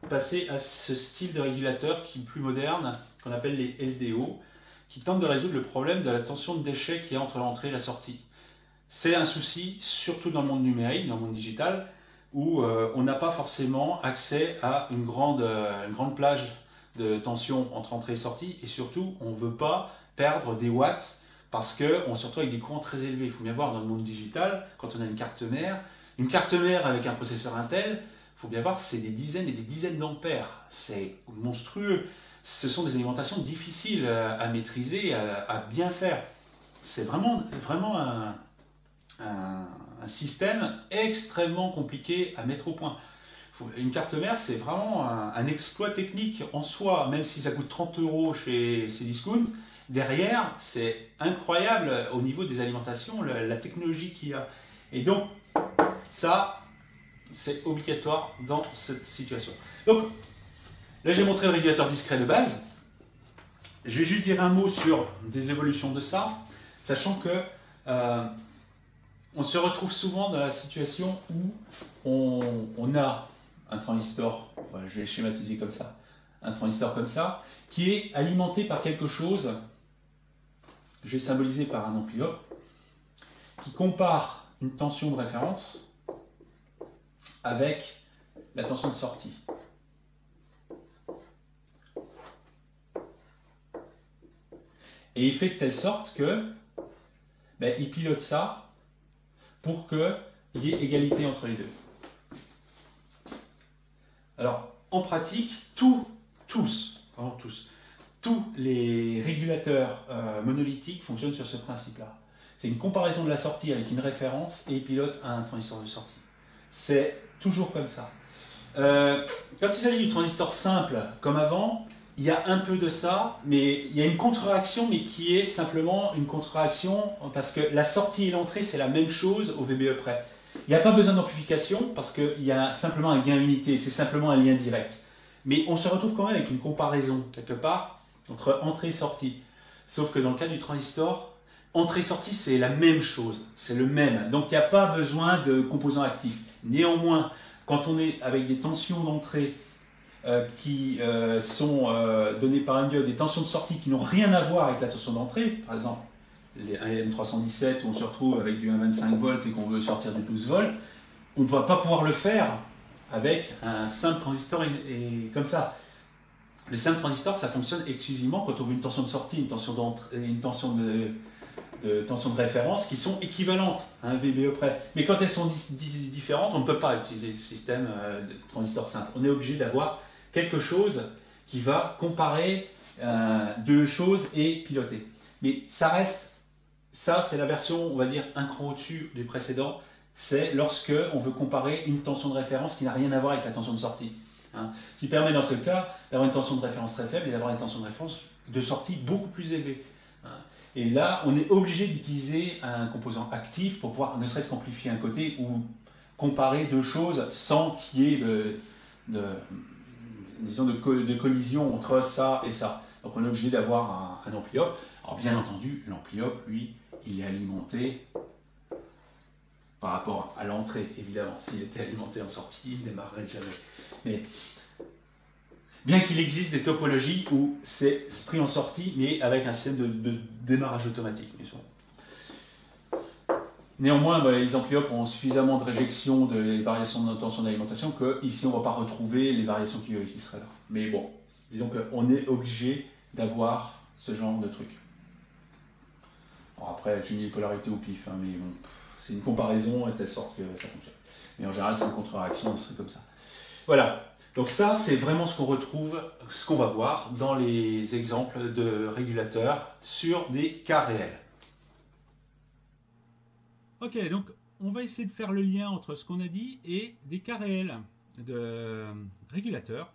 passer à ce style de régulateur qui est plus moderne, qu'on appelle les LDO, qui tente de résoudre le problème de la tension de déchets qu'il y a entre l'entrée et la sortie. C'est un souci, surtout dans le monde numérique, dans le monde digital, où on n'a pas forcément accès à une grande plage de tension entre entrée et sortie, et surtout, on ne veut pas perdre des watts parce qu'on se retrouve avec des courants très élevés. Il faut bien voir dans le monde digital, quand on a une carte mère avec un processeur Intel, il faut bien voir, c'est des dizaines et des dizaines d'ampères. C'est monstrueux. Ce sont des alimentations difficiles à maîtriser, à bien faire. C'est vraiment un système extrêmement compliqué à mettre au point. Une carte mère, c'est vraiment un exploit technique en soi, même si ça coûte 30 € chez Cdiscount. Derrière, c'est incroyable au niveau des alimentations, la technologie qu'il y a. Et donc, ça, c'est obligatoire dans cette situation. Donc, là, j'ai montré le régulateur discret de base. Je vais juste dire un mot sur des évolutions de ça, sachant que on se retrouve souvent dans la situation où on a un transistor, voilà, je vais le schématiser comme ça, un transistor comme ça, qui est alimenté par quelque chose, je vais symboliser par un ampli-op, qui compare une tension de référence avec la tension de sortie. Et il fait de telle sorte que il pilote ça pour qu'il y ait égalité entre les deux. Alors, en pratique, tous les régulateurs monolithiques fonctionnent sur ce principe-là. C'est une comparaison de la sortie avec une référence et il pilote un transistor de sortie. C'est toujours comme ça. Quand il s'agit du transistor simple, comme avant, il y a un peu de ça, mais il y a une contre-réaction, mais qui est simplement une contre-réaction parce que la sortie et l'entrée, c'est la même chose au VBE près. Il n'y a pas besoin d'amplification parce qu'il y a simplement un gain unité, c'est simplement un lien direct. Mais on se retrouve quand même avec une comparaison, quelque part, entre entrée et sortie. Sauf que dans le cas du transistor, entrée-sortie, c'est la même chose, c'est le même. Donc il n'y a pas besoin de composants actifs. Néanmoins, quand on est avec des tensions d'entrée qui sont données par un diode, des tensions de sortie qui n'ont rien à voir avec la tension d'entrée, par exemple un M317 où on se retrouve avec du 1,25 volts et qu'on veut sortir du 12 volts, on ne va pas pouvoir le faire avec un simple transistor et comme ça. Le simple transistor, ça fonctionne exclusivement quand on veut une tension de sortie, une tension d'entrée, une tension de référence qui sont équivalentes à un VBE près. Mais quand elles sont différentes, on ne peut pas utiliser le système de transistor simple. On est obligé d'avoir quelque chose qui va comparer deux choses et piloter. Mais ça reste, ça c'est la version, on va dire, un cran au-dessus des précédents. C'est lorsque on veut comparer une tension de référence qui n'a rien à voir avec la tension de sortie. Ce qui permet dans ce cas d'avoir une tension de référence très faible et d'avoir une tension de référence de sortie beaucoup plus élevée. Et là, on est obligé d'utiliser un composant actif pour pouvoir ne serait-ce qu'amplifier un côté ou comparer deux choses sans qu'il y ait de collision entre ça et ça. Donc on est obligé d'avoir un ampli-op. Alors bien entendu, l'ampli-op, lui, il est alimenté par rapport à l'entrée, évidemment. S'il était alimenté en sortie, il ne démarrerait jamais. Mais bien qu'il existe des topologies où c'est pris en sortie, mais avec un système de démarrage automatique. Néanmoins, les ampli-op ont suffisamment de réjection des variations de tension d'alimentation que ici on ne va pas retrouver les variations qui seraient là. Mais bon, disons qu'on est obligé d'avoir ce genre de truc. Alors après, j'ai mis les polarités au pif, mais bon, c'est une comparaison de telle sorte que ça fonctionne. Mais en général, c'est une contre-réaction, ce serait comme ça. Voilà. Donc ça, c'est vraiment ce qu'on retrouve, ce qu'on va voir dans les exemples de régulateurs sur des cas réels. Ok, donc on va essayer de faire le lien entre ce qu'on a dit et des cas réels de régulateurs,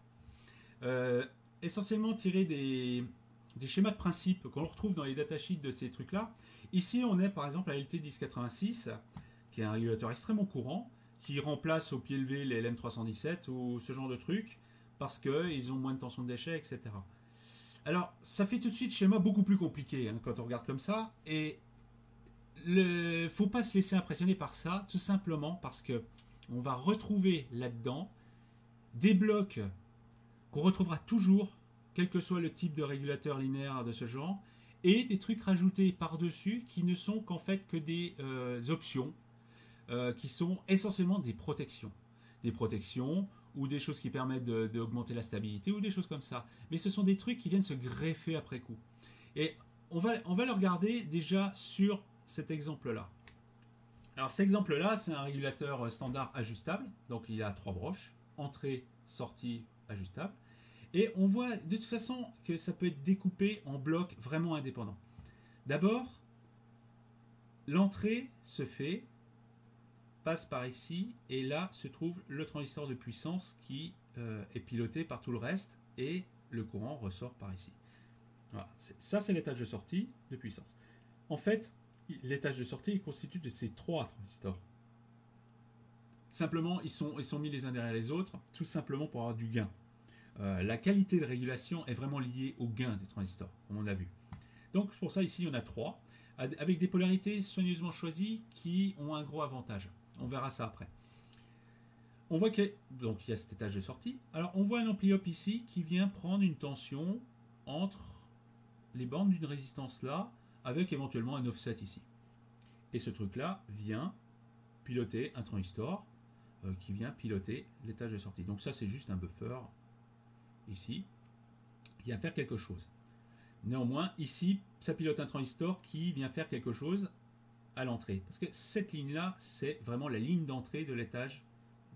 essentiellement tirés des schémas de principe qu'on retrouve dans les datasheets de ces trucs-là. Ici, on est par exemple à LT1086, qui est un régulateur extrêmement courant, qui remplace au pied levé les LM317 ou ce genre de trucs, parce qu'ils ont moins de tension de déchets, etc. Alors, ça fait tout de suite schéma beaucoup plus compliqué quand on regarde comme ça, et il ne faut pas se laisser impressionner par ça, tout simplement parce que on va retrouver là-dedans des blocs qu'on retrouvera toujours, quel que soit le type de régulateur linéaire de ce genre, et des trucs rajoutés par-dessus qui ne sont qu'en fait que des options, qui sont essentiellement des protections. Des protections ou des choses qui permettent d'augmenter la stabilité ou des choses comme ça. Mais ce sont des trucs qui viennent se greffer après coup. Et on va le regarder déjà sur cet exemple-là. Alors cet exemple-là, c'est un régulateur standard ajustable. Donc il a 3 broches, entrée, sortie, ajustable. Et on voit de toute façon que ça peut être découpé en blocs vraiment indépendants. D'abord, l'entrée se fait, passe par ici, et là se trouve le transistor de puissance qui est piloté par tout le reste, et le courant ressort par ici. Voilà. Ça, c'est l'étage de sortie de puissance. En fait, l'étage de sortie est constitué de ces 3 transistors. Simplement, ils sont mis les uns derrière les autres, tout simplement pour avoir du gain. La qualité de régulation est vraiment liée au gain des transistors, comme on l'a vu. Donc pour ça, ici, il y en a 3, avec des polarités soigneusement choisies qui ont un gros avantage. On verra ça après. On voit qu'il y a cet étage de sortie. Alors on voit un ampli-op ici qui vient prendre une tension entre les bornes d'une résistance là, avec éventuellement un offset ici. Et ce truc-là vient piloter un transistor qui vient piloter l'étage de sortie. Donc ça, c'est juste un buffer ici, qui vient faire quelque chose. Néanmoins, ici, ça pilote un transistor qui vient faire quelque chose à l'entrée. Parce que cette ligne-là, c'est vraiment la ligne d'entrée de l'étage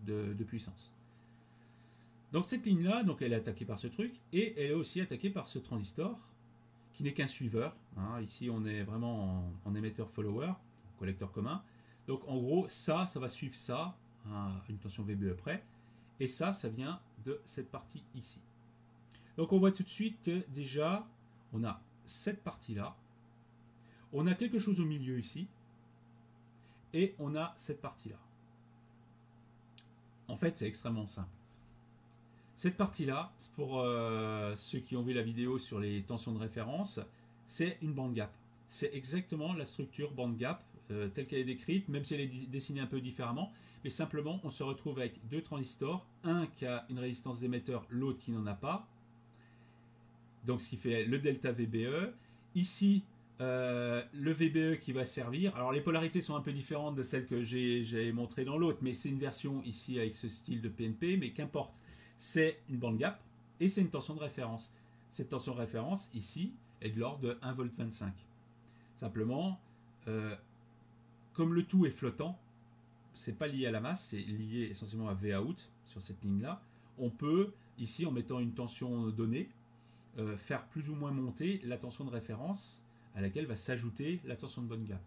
de puissance. Donc cette ligne-là, elle est attaquée par ce truc, et elle est aussi attaquée par ce transistor, qui n'est qu'un suiveur. Ici, on est vraiment en émetteur-follower, collecteur commun. Donc en gros, ça va suivre ça, à une tension VBE près, et ça vient de cette partie ici. Donc on voit tout de suite que déjà, on a cette partie-là, on a quelque chose au milieu ici, et on a cette partie-là. En fait, c'est extrêmement simple. Cette partie-là, pour ceux qui ont vu la vidéo sur les tensions de référence, c'est une band gap. C'est exactement la structure band gap telle qu'elle est décrite, même si elle est dessinée un peu différemment. Mais simplement, on se retrouve avec deux transistors, un qui a une résistance d'émetteur, l'autre qui n'en a pas. Donc ce qui fait le delta VBE. Ici, le VBE qui va servir. Alors les polarités sont un peu différentes de celles que j'ai montrées dans l'autre, mais c'est une version ici avec ce style de PNP, mais qu'importe. C'est une band gap et c'est une tension de référence. Cette tension de référence ici est de l'ordre de 1,25 V. Simplement, comme le tout est flottant, c'est pas lié à la masse, c'est lié essentiellement à Vout sur cette ligne-là. On peut, ici, en mettant une tension donnée, faire plus ou moins monter la tension de référence à laquelle va s'ajouter la tension de band gap.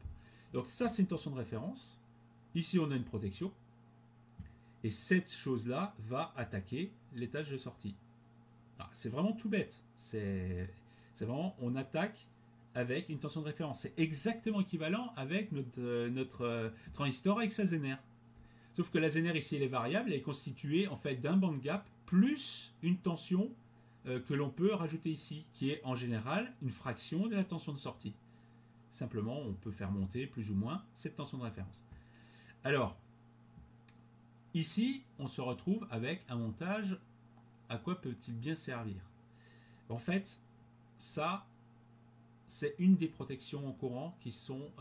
Donc ça, c'est une tension de référence. Ici, on a une protection. Et cette chose-là va attaquer l'étage de sortie. C'est vraiment tout bête. C'est vraiment, on attaque avec une tension de référence. C'est exactement équivalent avec notre transistor avec sa Zener. Sauf que la Zener ici, elle est variable. Elle est constituée en fait d'un band gap plus une tension que l'on peut rajouter ici, qui est en général une fraction de la tension de sortie. Simplement, on peut faire monter plus ou moins cette tension de référence. Alors, ici, on se retrouve avec un montage. À quoi peut-il bien servir? En fait, ça, c'est une des protections en courant qui sont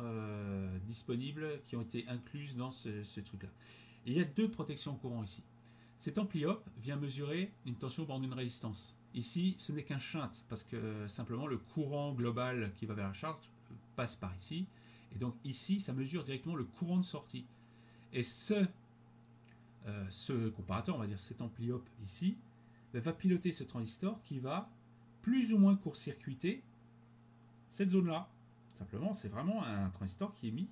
disponibles, qui ont été incluses dans ce truc-là. Il y a deux protections en courant ici. Cet ampli-op vient mesurer une tension bande d'une résistance. Ici, ce n'est qu'un shunt, parce que simplement le courant global qui va vers la charge passe par ici. Et donc ici, ça mesure directement le courant de sortie. Et ce comparateur, on va dire cet ampli-op ici, va piloter ce transistor qui va plus ou moins court-circuiter cette zone-là. Simplement, c'est vraiment un transistor qui est mis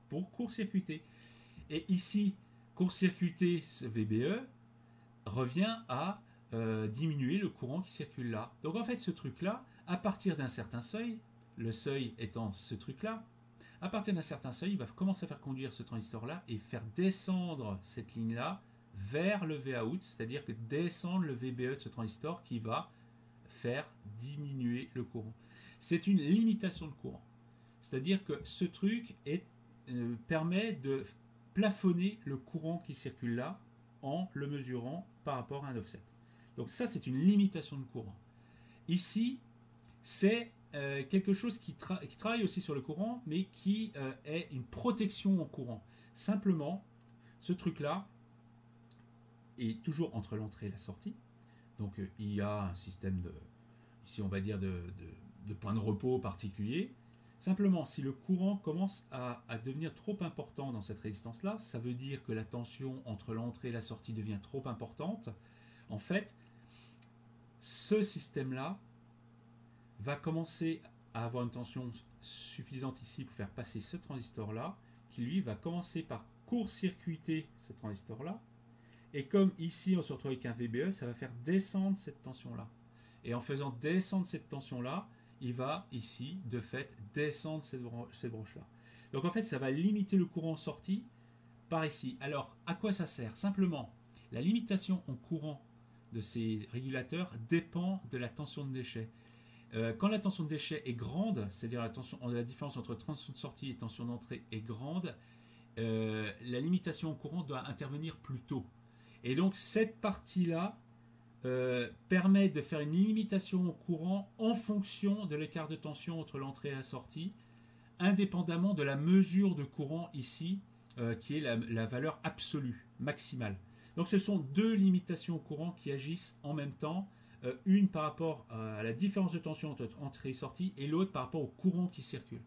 pour court-circuiter. Et ici, court-circuiter ce VBE revient à diminuer le courant qui circule là. Donc en fait, ce truc-là, à partir d'un certain seuil, le seuil étant ce truc-là, à partir d'un certain seuil, il va commencer à faire conduire ce transistor-là et faire descendre cette ligne-là vers le Vout, c'est-à-dire que descendre le VBE de ce transistor qui va faire diminuer le courant. C'est une limitation de courant. C'est-à-dire que ce truc permet de plafonner le courant qui circule là en le mesurant par rapport à un offset. Donc ça, c'est une limitation de courant. Ici, c'est quelque chose qui travaille aussi sur le courant, mais qui est une protection en courant. Simplement, ce truc-là est toujours entre l'entrée et la sortie. Donc il y a un système ici on va dire de point de repos particulier. Simplement, si le courant commence à devenir trop important dans cette résistance-là, ça veut dire que la tension entre l'entrée et la sortie devient trop importante. En fait, ce système-là va commencer à avoir une tension suffisante ici pour faire passer ce transistor-là, qui lui va commencer par court-circuiter ce transistor-là. Et comme ici on se retrouve avec un VBE, ça va faire descendre cette tension-là. Et en faisant descendre cette tension-là, il va ici, de fait, descendre cette broche-là. Donc en fait, ça va limiter le courant en sortie par ici. Alors, à quoi ça sert? Simplement, la limitation en courant de ces régulateurs dépend de la tension de déchet. Quand la tension de déchet est grande, c'est-à-dire la différence entre tension de sortie et tension d'entrée est grande, la limitation en courant doit intervenir plus tôt. Et donc cette partie-là permet de faire une limitation au courant en fonction de l'écart de tension entre l'entrée et la sortie, indépendamment de la mesure de courant ici, qui est la valeur absolue, maximale. Donc ce sont deux limitations au courant qui agissent en même temps, une par rapport à la différence de tension entre entrée et sortie, et l'autre par rapport au courant qui circule.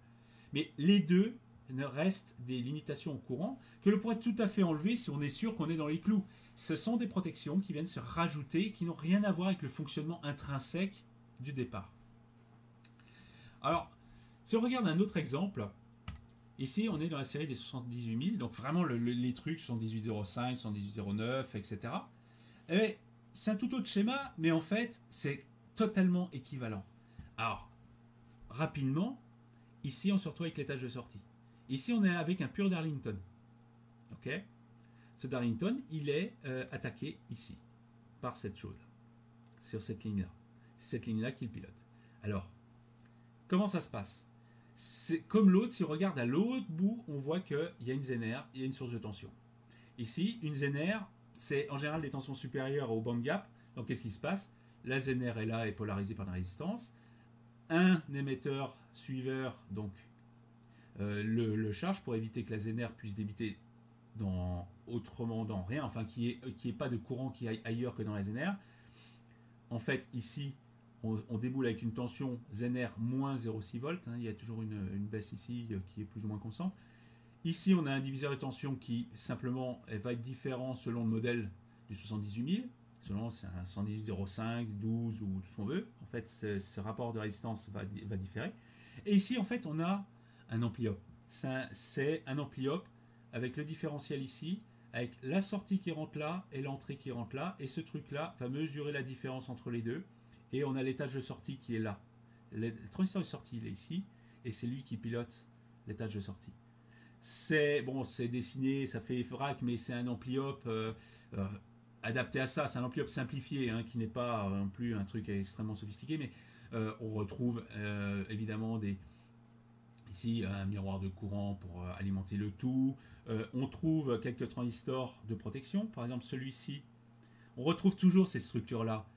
Mais les deux restent des limitations au courant que l'on pourrait tout à fait enlever si on est sûr qu'on est dans les clous. Ce sont des protections qui viennent se rajouter, qui n'ont rien à voir avec le fonctionnement intrinsèque du départ. Alors, si on regarde un autre exemple, ici on est dans la série des 78 000, donc vraiment les trucs 7805, 7809, etc. Et c'est un tout autre schéma, mais en fait c'est totalement équivalents. Alors, rapidement, ici on se retrouve avec l'étage de sortie. Ici on est avec un pur Darlington. Ok. Ce Darlington, il est attaqué ici, par cette chose-là, sur cette ligne-là. C'est cette ligne-là qu'il pilote. Alors, comment ça se passe? C'est comme l'autre, si on regarde à l'autre bout, on voit qu'il y a une Zener, il y a une source de tension. Ici, une Zener, c'est en général des tensions supérieures au band gap. Donc qu'est-ce qui se passe? La Zener est là, est polarisée par une résistance. Un émetteur suiveur, donc le charge pour éviter que la Zener puisse débiter autrement dans rien, enfin qu'il n'y ait pas de courant qui aille ailleurs que dans la Zener. En fait, ici, on déboule avec une tension Zener moins 0,6 volts. Il y a toujours une baisse ici qui est plus ou moins constante. Ici, on a un diviseur de tension qui, simplement, va être différent selon le modèle du 78 000. Selon c'est un 110,05, 12 ou tout ce qu'on veut. En fait, ce rapport de résistance va différer. Et ici, en fait, on a un ampli-op. C'est un ampli-op avec le différentiel ici, avec la sortie qui rentre là et l'entrée qui rentre là. Et ce truc-là va mesurer la différence entre les deux. Et on a l'étage de sortie qui est là. Le transistor de sortie, il est ici. Et c'est lui qui pilote l'étage de sortie. C'est dessiné, ça fait vrac, mais c'est un ampli-op adapté à ça. C'est un ampli-op simplifié, qui n'est pas non plus un truc extrêmement sophistiqué. Mais on retrouve évidemment ici un miroir de courant pour alimenter le tout. On trouve quelques transistors de protection. Par exemple, celui-ci. On retrouve toujours ces structures-là.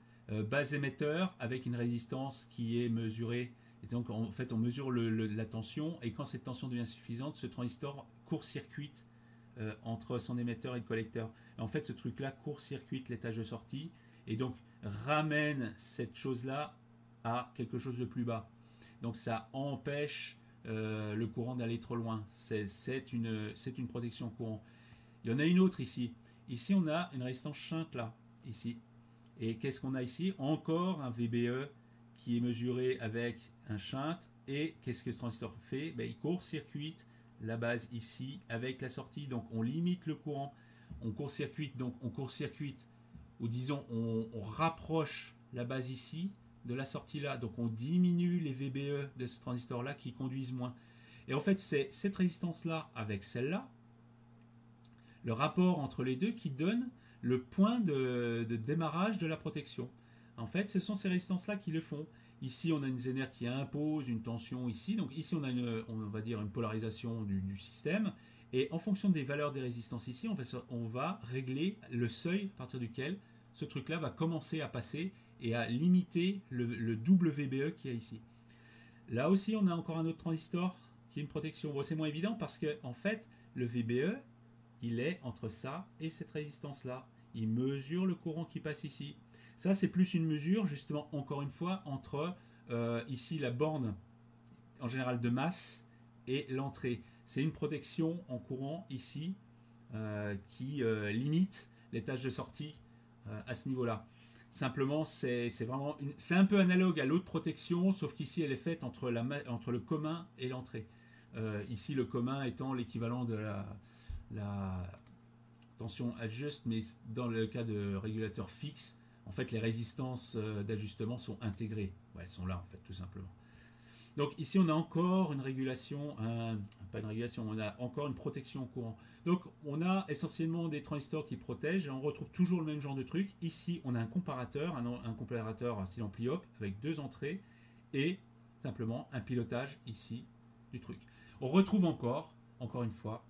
Base émetteur avec une résistance qui est mesurée. Et donc, en fait, on mesure la tension. Et quand cette tension devient suffisante, ce transistor court-circuite entre son émetteur et le collecteur. Et en fait, ce truc-là court-circuite l'étage de sortie. Et donc, ramène cette chose-là à quelque chose de plus bas. Donc, ça empêche le courant d'aller trop loin. C'est une protection courant. Il y en a une autre ici. Ici, on a une résistance shunt là. Ici. Et qu'est-ce qu'on a ici? Encore un VBE qui est mesuré avec un shunt. Et qu'est-ce que ce transistor fait? Il court-circuite la base ici avec la sortie. Donc on limite le courant. On court-circuite, ou disons on rapproche la base ici de la sortie là. Donc on diminue les VBE de ce transistor là qui conduisent moins. Et en fait c'est cette résistance là avec celle-là, le rapport entre les deux qui donne le point de démarrage de la protection. En fait, ce sont ces résistances-là qui le font. Ici, on a une Zener qui impose une tension ici. Donc ici, on a on va dire une polarisation du système. Et en fonction des valeurs des résistances ici, on va régler le seuil à partir duquel ce truc-là va commencer à passer et à limiter le double VBE qu'il y a ici. Là aussi, on a encore un autre transistor qui est une protection. Bon, c'est moins évident parce que, en fait, le VBE, il est entre ça et cette résistance-là. Il mesure le courant qui passe ici. Ça, c'est plus une mesure, justement, encore une fois, entre ici la borne, en général de masse, et l'entrée. C'est une protection en courant ici qui limite les tâches de sortie à ce niveau-là. Simplement, c'est un peu analogue à l'autre protection, sauf qu'ici, elle est faite entre le commun et l'entrée. Ici, le commun étant l'équivalent de la tension adjust, mais dans le cas de régulateur fixe, en fait, les résistances d'ajustement sont intégrées. Elles sont là, en fait, tout simplement. Donc ici, on a encore une régulation, pas une régulation, on a encore une protection au courant. Donc on a essentiellement des transistors qui protègent et on retrouve toujours le même genre de truc. Ici, on a un comparateur, un comparateur style ampli-op avec deux entrées et simplement un pilotage ici du truc. On retrouve encore une fois,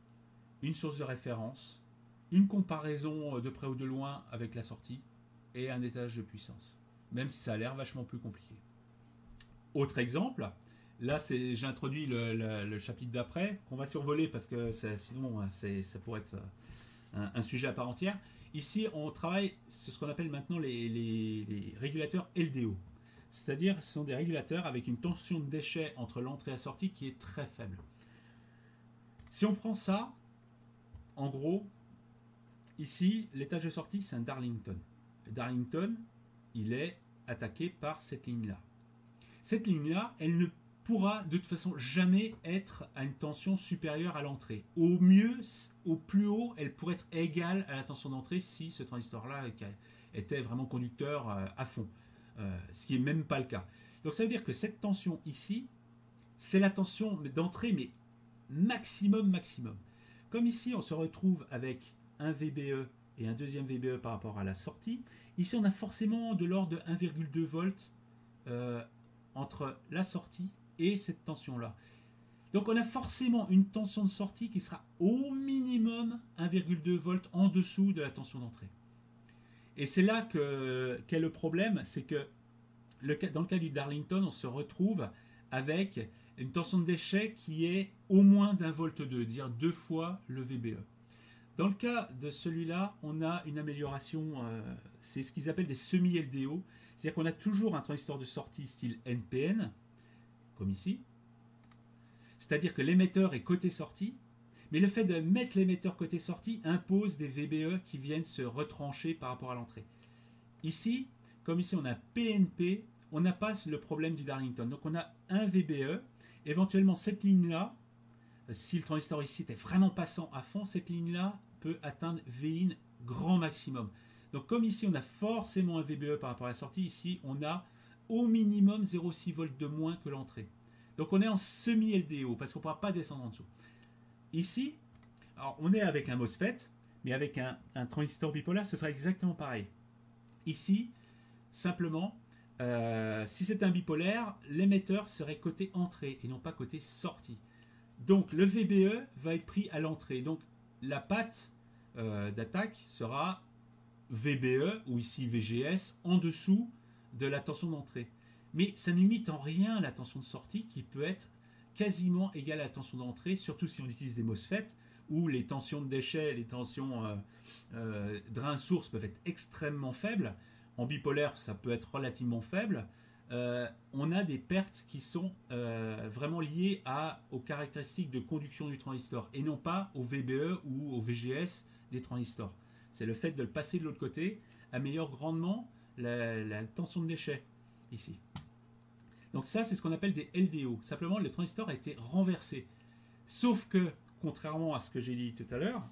une source de référence, une comparaison de près ou de loin avec la sortie et un étage de puissance. Même si ça a l'air vachement plus compliqué. Autre exemple, là j'ai introduit le chapitre d'après qu'on va survoler parce que sinon ça pourrait être un sujet à part entière. Ici on travaille sur ce qu'on appelle maintenant les régulateurs LDO. C'est-à-dire ce sont des régulateurs avec une tension de déchet entre l'entrée et la sortie qui est très faible. Si on prend ça, en gros, ici, l'étage de sortie, c'est un Darlington. Le Darlington, il est attaqué par cette ligne-là. Cette ligne-là, elle ne pourra de toute façon jamais être à une tension supérieure à l'entrée. Au mieux, au plus haut, elle pourrait être égale à la tension d'entrée si ce transistor-là était vraiment conducteur à fond. ce qui n'est même pas le cas. Donc ça veut dire que cette tension ici, c'est la tension d'entrée, mais maximum. Comme ici, on se retrouve avec un VBE et un deuxième VBE par rapport à la sortie. Ici, on a forcément de l'ordre de 1,2 volts entre la sortie et cette tension-là. Donc on a forcément une tension de sortie qui sera au minimum 1,2 volts en dessous de la tension d'entrée. Et c'est là qu'est le problème, c'est que dans le cas du Darlington, on se retrouve avec une tension de déchet qui est au moins d'1 volt 2, dire 2 fois le VBE. Dans le cas de celui-là, on a une amélioration, c'est ce qu'ils appellent des semi-LDO, c'est-à-dire qu'on a toujours un transistor de sortie style NPN, comme ici, c'est-à-dire que l'émetteur est côté sortie, mais le fait de mettre l'émetteur côté sortie impose des VBE qui viennent se retrancher par rapport à l'entrée. Ici, comme ici on a PNP, on n'a pas le problème du Darlington. Donc on a un VBE, éventuellement cette ligne-là, si le transistor ici était vraiment passant à fond, cette ligne-là peut atteindre VIN grand maximum. Donc comme ici on a forcément un VBE par rapport à la sortie, ici on a au minimum 0,6 volts de moins que l'entrée. Donc on est en semi-LDO parce qu'on ne pourra pas descendre en dessous. Ici, alors on est avec un MOSFET, mais avec un transistor bipolaire, ce sera exactement pareil. Ici, simplement, si c'est un bipolaire, l'émetteur serait côté entrée et non pas côté sortie. Donc le VBE va être pris à l'entrée. Donc la patte d'attaque sera VBE ou ici VGS en dessous de la tension d'entrée. Mais ça ne limite en rien la tension de sortie qui peut être quasiment égale à la tension d'entrée, surtout si on utilise des MOSFET où les tensions de déchets, les tensions drain-source peuvent être extrêmement faibles. En bipolaire, ça peut être relativement faible. On a des pertes qui sont vraiment liées aux caractéristiques de conduction du transistor et non pas au VBE ou au VGS des transistors. C'est le fait de le passer de l'autre côté améliore grandement la tension de déchets ici. Donc ça, c'est ce qu'on appelle des LDO. Simplement, le transistor a été renversé. Sauf que, contrairement à ce que j'ai dit tout à l'heure,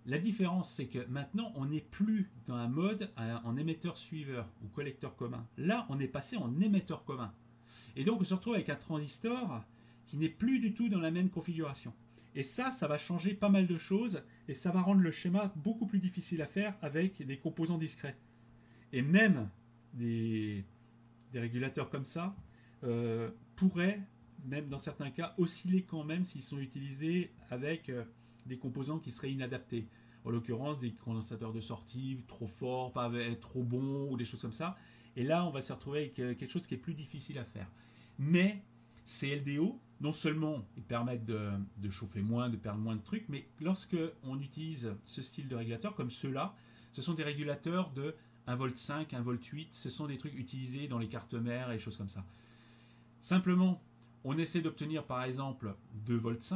la différence, c'est que maintenant, on n'est plus dans un mode en émetteur-suiveur ou collecteur commun. Là, on est passé en émetteur commun. Et donc, on se retrouve avec un transistor qui n'est plus du tout dans la même configuration. Et ça va changer pas mal de choses et ça va rendre le schéma beaucoup plus difficile à faire avec des composants discrets. Et même des régulateurs comme ça pourraient, même dans certains cas, osciller quand même s'ils sont utilisés avec des composants qui seraient inadaptés. En l'occurrence, des condensateurs de sortie trop forts, pas trop bons ou des choses comme ça. Et là, on va se retrouver avec quelque chose qui est plus difficile à faire. Mais ces LDO, non seulement ils permettent de chauffer moins, de perdre moins de trucs, mais lorsque on utilise ce style de régulateur comme ceux-là, ce sont des régulateurs de 1,5 volt, 1,8 volt, ce sont des trucs utilisés dans les cartes mères et des choses comme ça. Simplement, on essaie d'obtenir par exemple 2,5 volts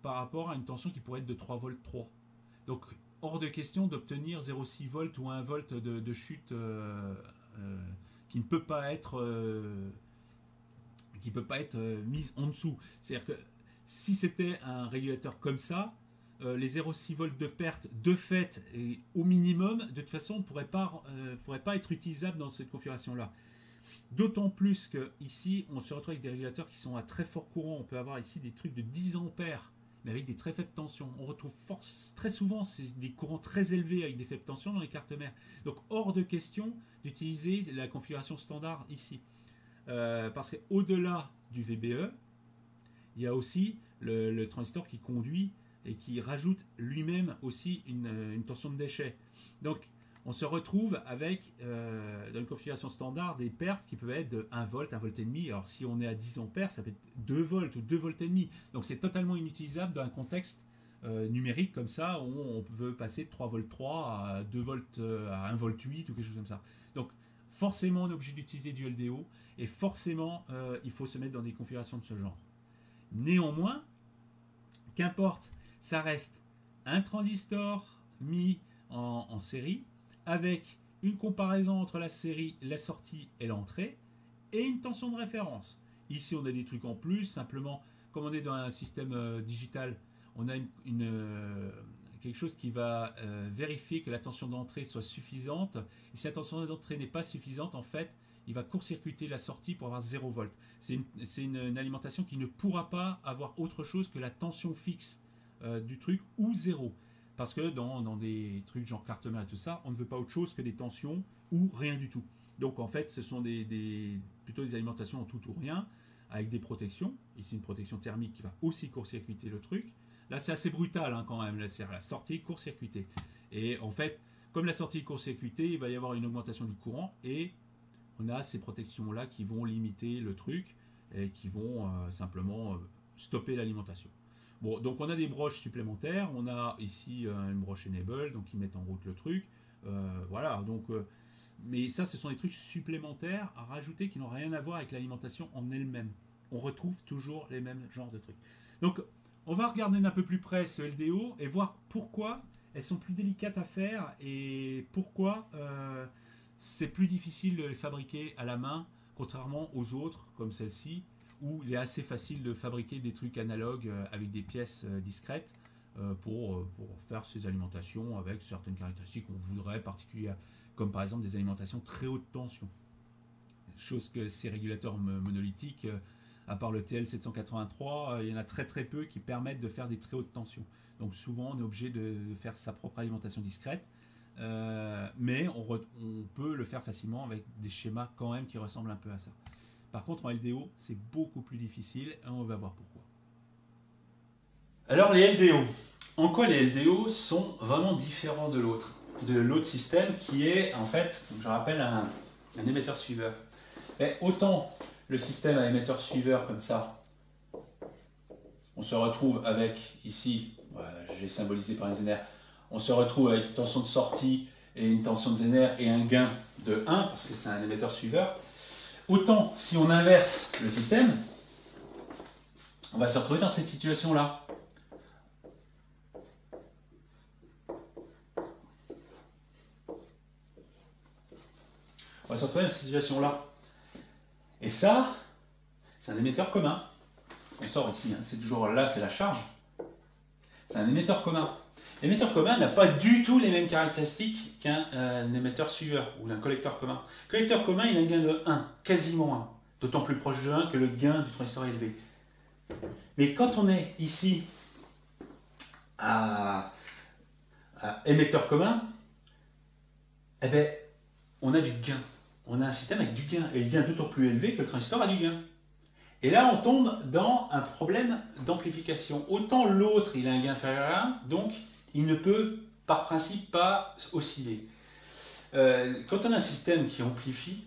par rapport à une tension qui pourrait être de 3,3 volts. Donc, hors de question d'obtenir 0,6 volts ou 1 volt de chute qui ne peut pas être mise en dessous. C'est-à-dire que si c'était un régulateur comme ça, les 0,6 volts de perte de fait et au minimum, de toute façon, ne pourrait pas être utilisable dans cette configuration-là. D'autant plus que ici, on se retrouve avec des régulateurs qui sont à très fort courant. On peut avoir ici des trucs de 10 ampères, mais avec des très faibles tensions. On retrouve très souvent des courants très élevés avec des faibles tensions dans les cartes mères. Donc hors de question d'utiliser la configuration standard ici. Parce qu'au-delà du VBE, il y a aussi le transistor qui conduit et qui rajoute lui-même aussi une tension de déchet. Donc on se retrouve avec, dans une configuration standard, des pertes qui peuvent être de 1 volt, 1 volt et demi. Alors si on est à 10 ampères, ça peut être 2 volts ou 2 volts et demi. Donc c'est totalement inutilisable dans un contexte numérique comme ça, où on veut passer de 3 volts 3 à 2 volts, à 1 volt 8 ou quelque chose comme ça. Donc forcément on est obligé d'utiliser du LDO et forcément il faut se mettre dans des configurations de ce genre. Néanmoins, qu'importe, ça reste un transistor mis en série avec une comparaison entre la série, la sortie et l'entrée et une tension de référence. Ici on a des trucs en plus, simplement comme on est dans un système digital, on a une quelque chose qui va vérifier que la tension d'entrée soit suffisante. Et si la tension d'entrée n'est pas suffisante, en fait, il va court-circuiter la sortie pour avoir 0 volt. C'est une alimentation qui ne pourra pas avoir autre chose que la tension fixe du truc ou 0. Parce que dans des trucs genre carte mère et tout ça, on ne veut pas autre chose que des tensions ou rien du tout. Donc en fait, ce sont plutôt des alimentations en tout ou rien, avec des protections. Ici, une protection thermique qui va aussi court-circuiter le truc. Là, c'est assez brutal hein, quand même. Là, c'est la sortie court-circuitée. Et en fait, comme la sortie est court-circuitée, il va y avoir une augmentation du courant et on a ces protections-là qui vont limiter le truc et qui vont simplement stopper l'alimentation. Bon, donc on a des broches supplémentaires. On a ici une broche enable, donc qui met en route le truc. Voilà, donc... mais ça, ce sont des trucs supplémentaires à rajouter qui n'ont rien à voir avec l'alimentation en elle-même. On retrouve toujours les mêmes genres de trucs. Donc, on va regarder d'un peu plus près ce LDO et voir pourquoi elles sont plus délicates à faire et pourquoi c'est plus difficile de les fabriquer à la main, contrairement aux autres, comme celle-ci, où il est assez facile de fabriquer des trucs analogues avec des pièces discrètes pour faire ces alimentations avec certaines caractéristiques qu'on voudrait particulières, comme par exemple des alimentations très haute tension. Chose que ces régulateurs monolithiques, à part le TL783, il y en a très très peu qui permettent de faire des très hautes tensions. Donc souvent on est obligé de faire sa propre alimentation discrète, mais on peut le faire facilement avec des schémas quand même qui ressemblent un peu à ça. Par contre en LDO c'est beaucoup plus difficile et on va voir pourquoi. Alors les LDO, en quoi les LDO sont vraiment différents de l'autre système qui est en fait, je rappelle, un émetteur suiveur. Et autant le système à émetteur suiveur comme ça, on se retrouve avec ici, j'ai symbolisé par un Zener, on se retrouve avec une tension de sortie et une tension de Zener et un gain de 1 parce que c'est un émetteur suiveur. Autant si on inverse le système, on va se retrouver dans cette situation-là. On va se retrouver dans cette situation-là. Et ça, c'est un émetteur commun. On sort ici, hein, c'est toujours là, c'est la charge. C'est un émetteur commun. L'émetteur commun n'a pas du tout les mêmes caractéristiques qu'un émetteur suiveur ou d'un collecteur commun. Le collecteur commun, il a un gain de 1, quasiment 1. D'autant plus proche de 1 que le gain du transistor est élevé. Mais quand on est ici à émetteur commun, eh bien, on a du gain. On a un système avec du gain, et le gain d'autant plus élevé que le transistor a du gain. Et là, on tombe dans un problème d'amplification. Autant l'autre, il a un gain inférieur à 1, donc il ne peut, par principe, pas osciller. Quand on a un système qui amplifie,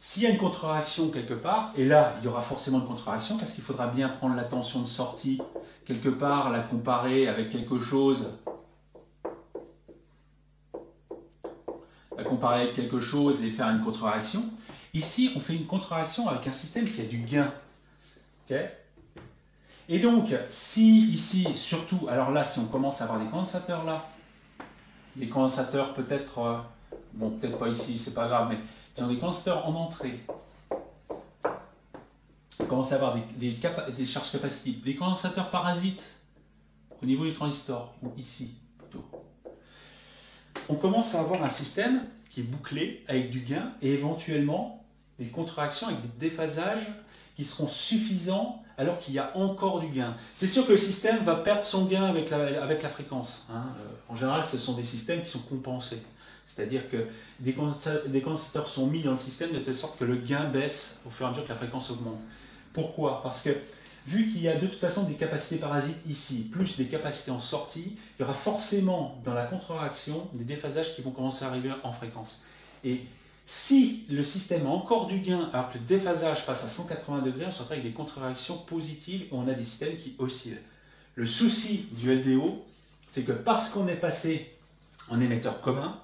s'il y a une contre-réaction quelque part, et là, il y aura forcément une contre-réaction, parce qu'il faudra bien prendre la tension de sortie quelque part, la comparer avec quelque chose, et faire une contre-réaction. Ici, on fait une contre-réaction avec un système qui a du gain. Okay. Et donc, si ici, surtout, alors là, si on commence à avoir des condensateurs là, des condensateurs peut-être, bon, peut-être pas ici, c'est pas grave, mais si on a des condensateurs en entrée, on commence à avoir des charges capacitives, des condensateurs parasites au niveau du transistor, ou ici plutôt. On commence à avoir un système qui est bouclé avec du gain et éventuellement des contre-réactions avec des déphasages qui seront suffisants alors qu'il y a encore du gain. C'est sûr que le système va perdre son gain avec la fréquence. Hein. En général, ce sont des systèmes qui sont compensés. C'est-à-dire que des condensateurs sont mis dans le système de telle sorte que le gain baisse au fur et à mesure que la fréquence augmente. Pourquoi? Parce que vu qu'il y a de toute façon des capacités parasites ici, plus des capacités en sortie, il y aura forcément dans la contre-réaction des déphasages qui vont commencer à arriver en fréquence. Et si le système a encore du gain alors que le déphasage passe à 180 degrés, on se retrouve avec des contre-réactions positives et on a des systèmes qui oscillent. Le souci du LDO, c'est que parce qu'on est passé en émetteur commun,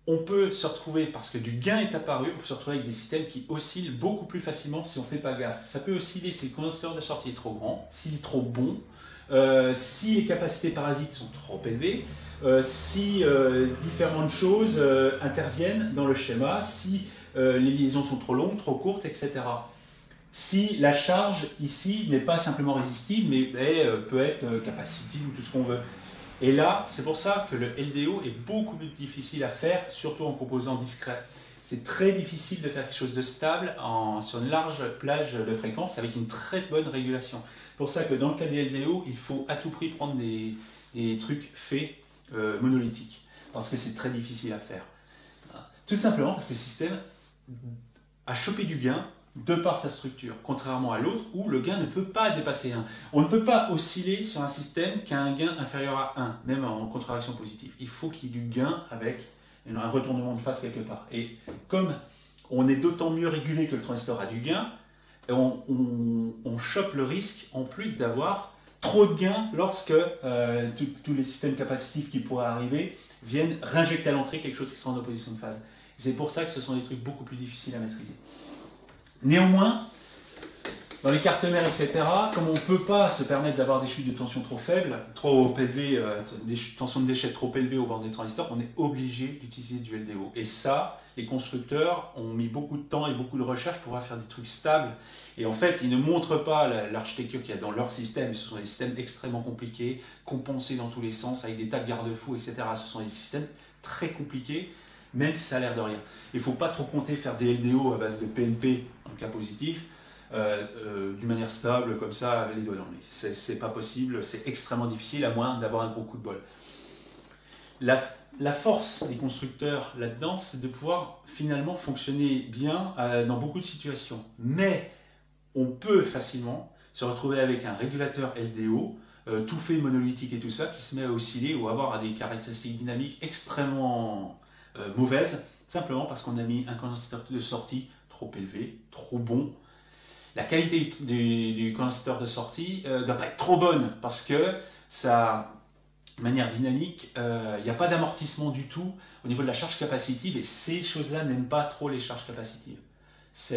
on peut se retrouver, parce que du gain est apparu, on peut se retrouver avec des systèmes qui oscillent beaucoup plus facilement si on ne fait pas gaffe. Ça peut osciller si le condensateur de sortie est trop grand, s'il est trop bon, si les capacités parasites sont trop élevées, si différentes choses interviennent dans le schéma, si les liaisons sont trop longues, trop courtes, etc. Si la charge ici n'est pas simplement résistive, mais peut être capacitive ou tout ce qu'on veut. Et là, c'est pour ça que le LDO est beaucoup plus difficile à faire, surtout en composant discret. C'est très difficile de faire quelque chose de stable sur une large plage de fréquence avec une très bonne régulation. C'est pour ça que dans le cas des LDO, il faut à tout prix prendre des trucs faits monolithiques, parce que c'est très difficile à faire. Tout simplement parce que le système a chopé du gain de par sa structure, contrairement à l'autre où le gain ne peut pas dépasser 1. On ne peut pas osciller sur un système qui a un gain inférieur à 1, même en contraction positive. Il faut qu'il y ait du gain avec un retournement de phase quelque part. Et comme on est d'autant mieux régulé que le transistor a du gain, on chope le risque en plus d'avoir trop de gains lorsque tous les systèmes capacitifs qui pourraient arriver viennent réinjecter à l'entrée quelque chose qui sera en opposition de phase. C'est pour ça que ce sont des trucs beaucoup plus difficiles à maîtriser. Néanmoins, dans les cartes mères, etc., comme on ne peut pas se permettre d'avoir des chutes de tension trop faibles, trop élevées, des tensions de déchets trop élevées au bord des transistors, on est obligé d'utiliser du LDO. Et ça, les constructeurs ont mis beaucoup de temps et beaucoup de recherche pour pouvoir faire des trucs stables. Et en fait, ils ne montrent pas l'architecture qu'il y a dans leur système. Ce sont des systèmes extrêmement compliqués, compensés dans tous les sens, avec des tas de garde-fous, etc. Ce sont des systèmes très compliqués, même si ça a l'air de rien. Il ne faut pas trop compter faire des LDO à base de PNP, en cas positif, d'une manière stable, comme ça, avec les doigts dans le nez. C'est pas possible, c'est extrêmement difficile, à moins d'avoir un gros coup de bol. La force des constructeurs là-dedans, c'est de pouvoir finalement fonctionner bien dans beaucoup de situations. Mais on peut facilement se retrouver avec un régulateur LDO, tout fait monolithique et tout ça, qui se met à osciller ou à avoir des caractéristiques dynamiques extrêmement mauvaises, simplement parce qu'on a mis un condensateur de sortie trop élevé, trop bon. La qualité du condensateur de sortie ne doit pas être trop bonne, parce que ça, de manière dynamique, il n'y a pas d'amortissement du tout au niveau de la charge capacitive, et ces choses-là n'aiment pas trop les charges capacitives. Il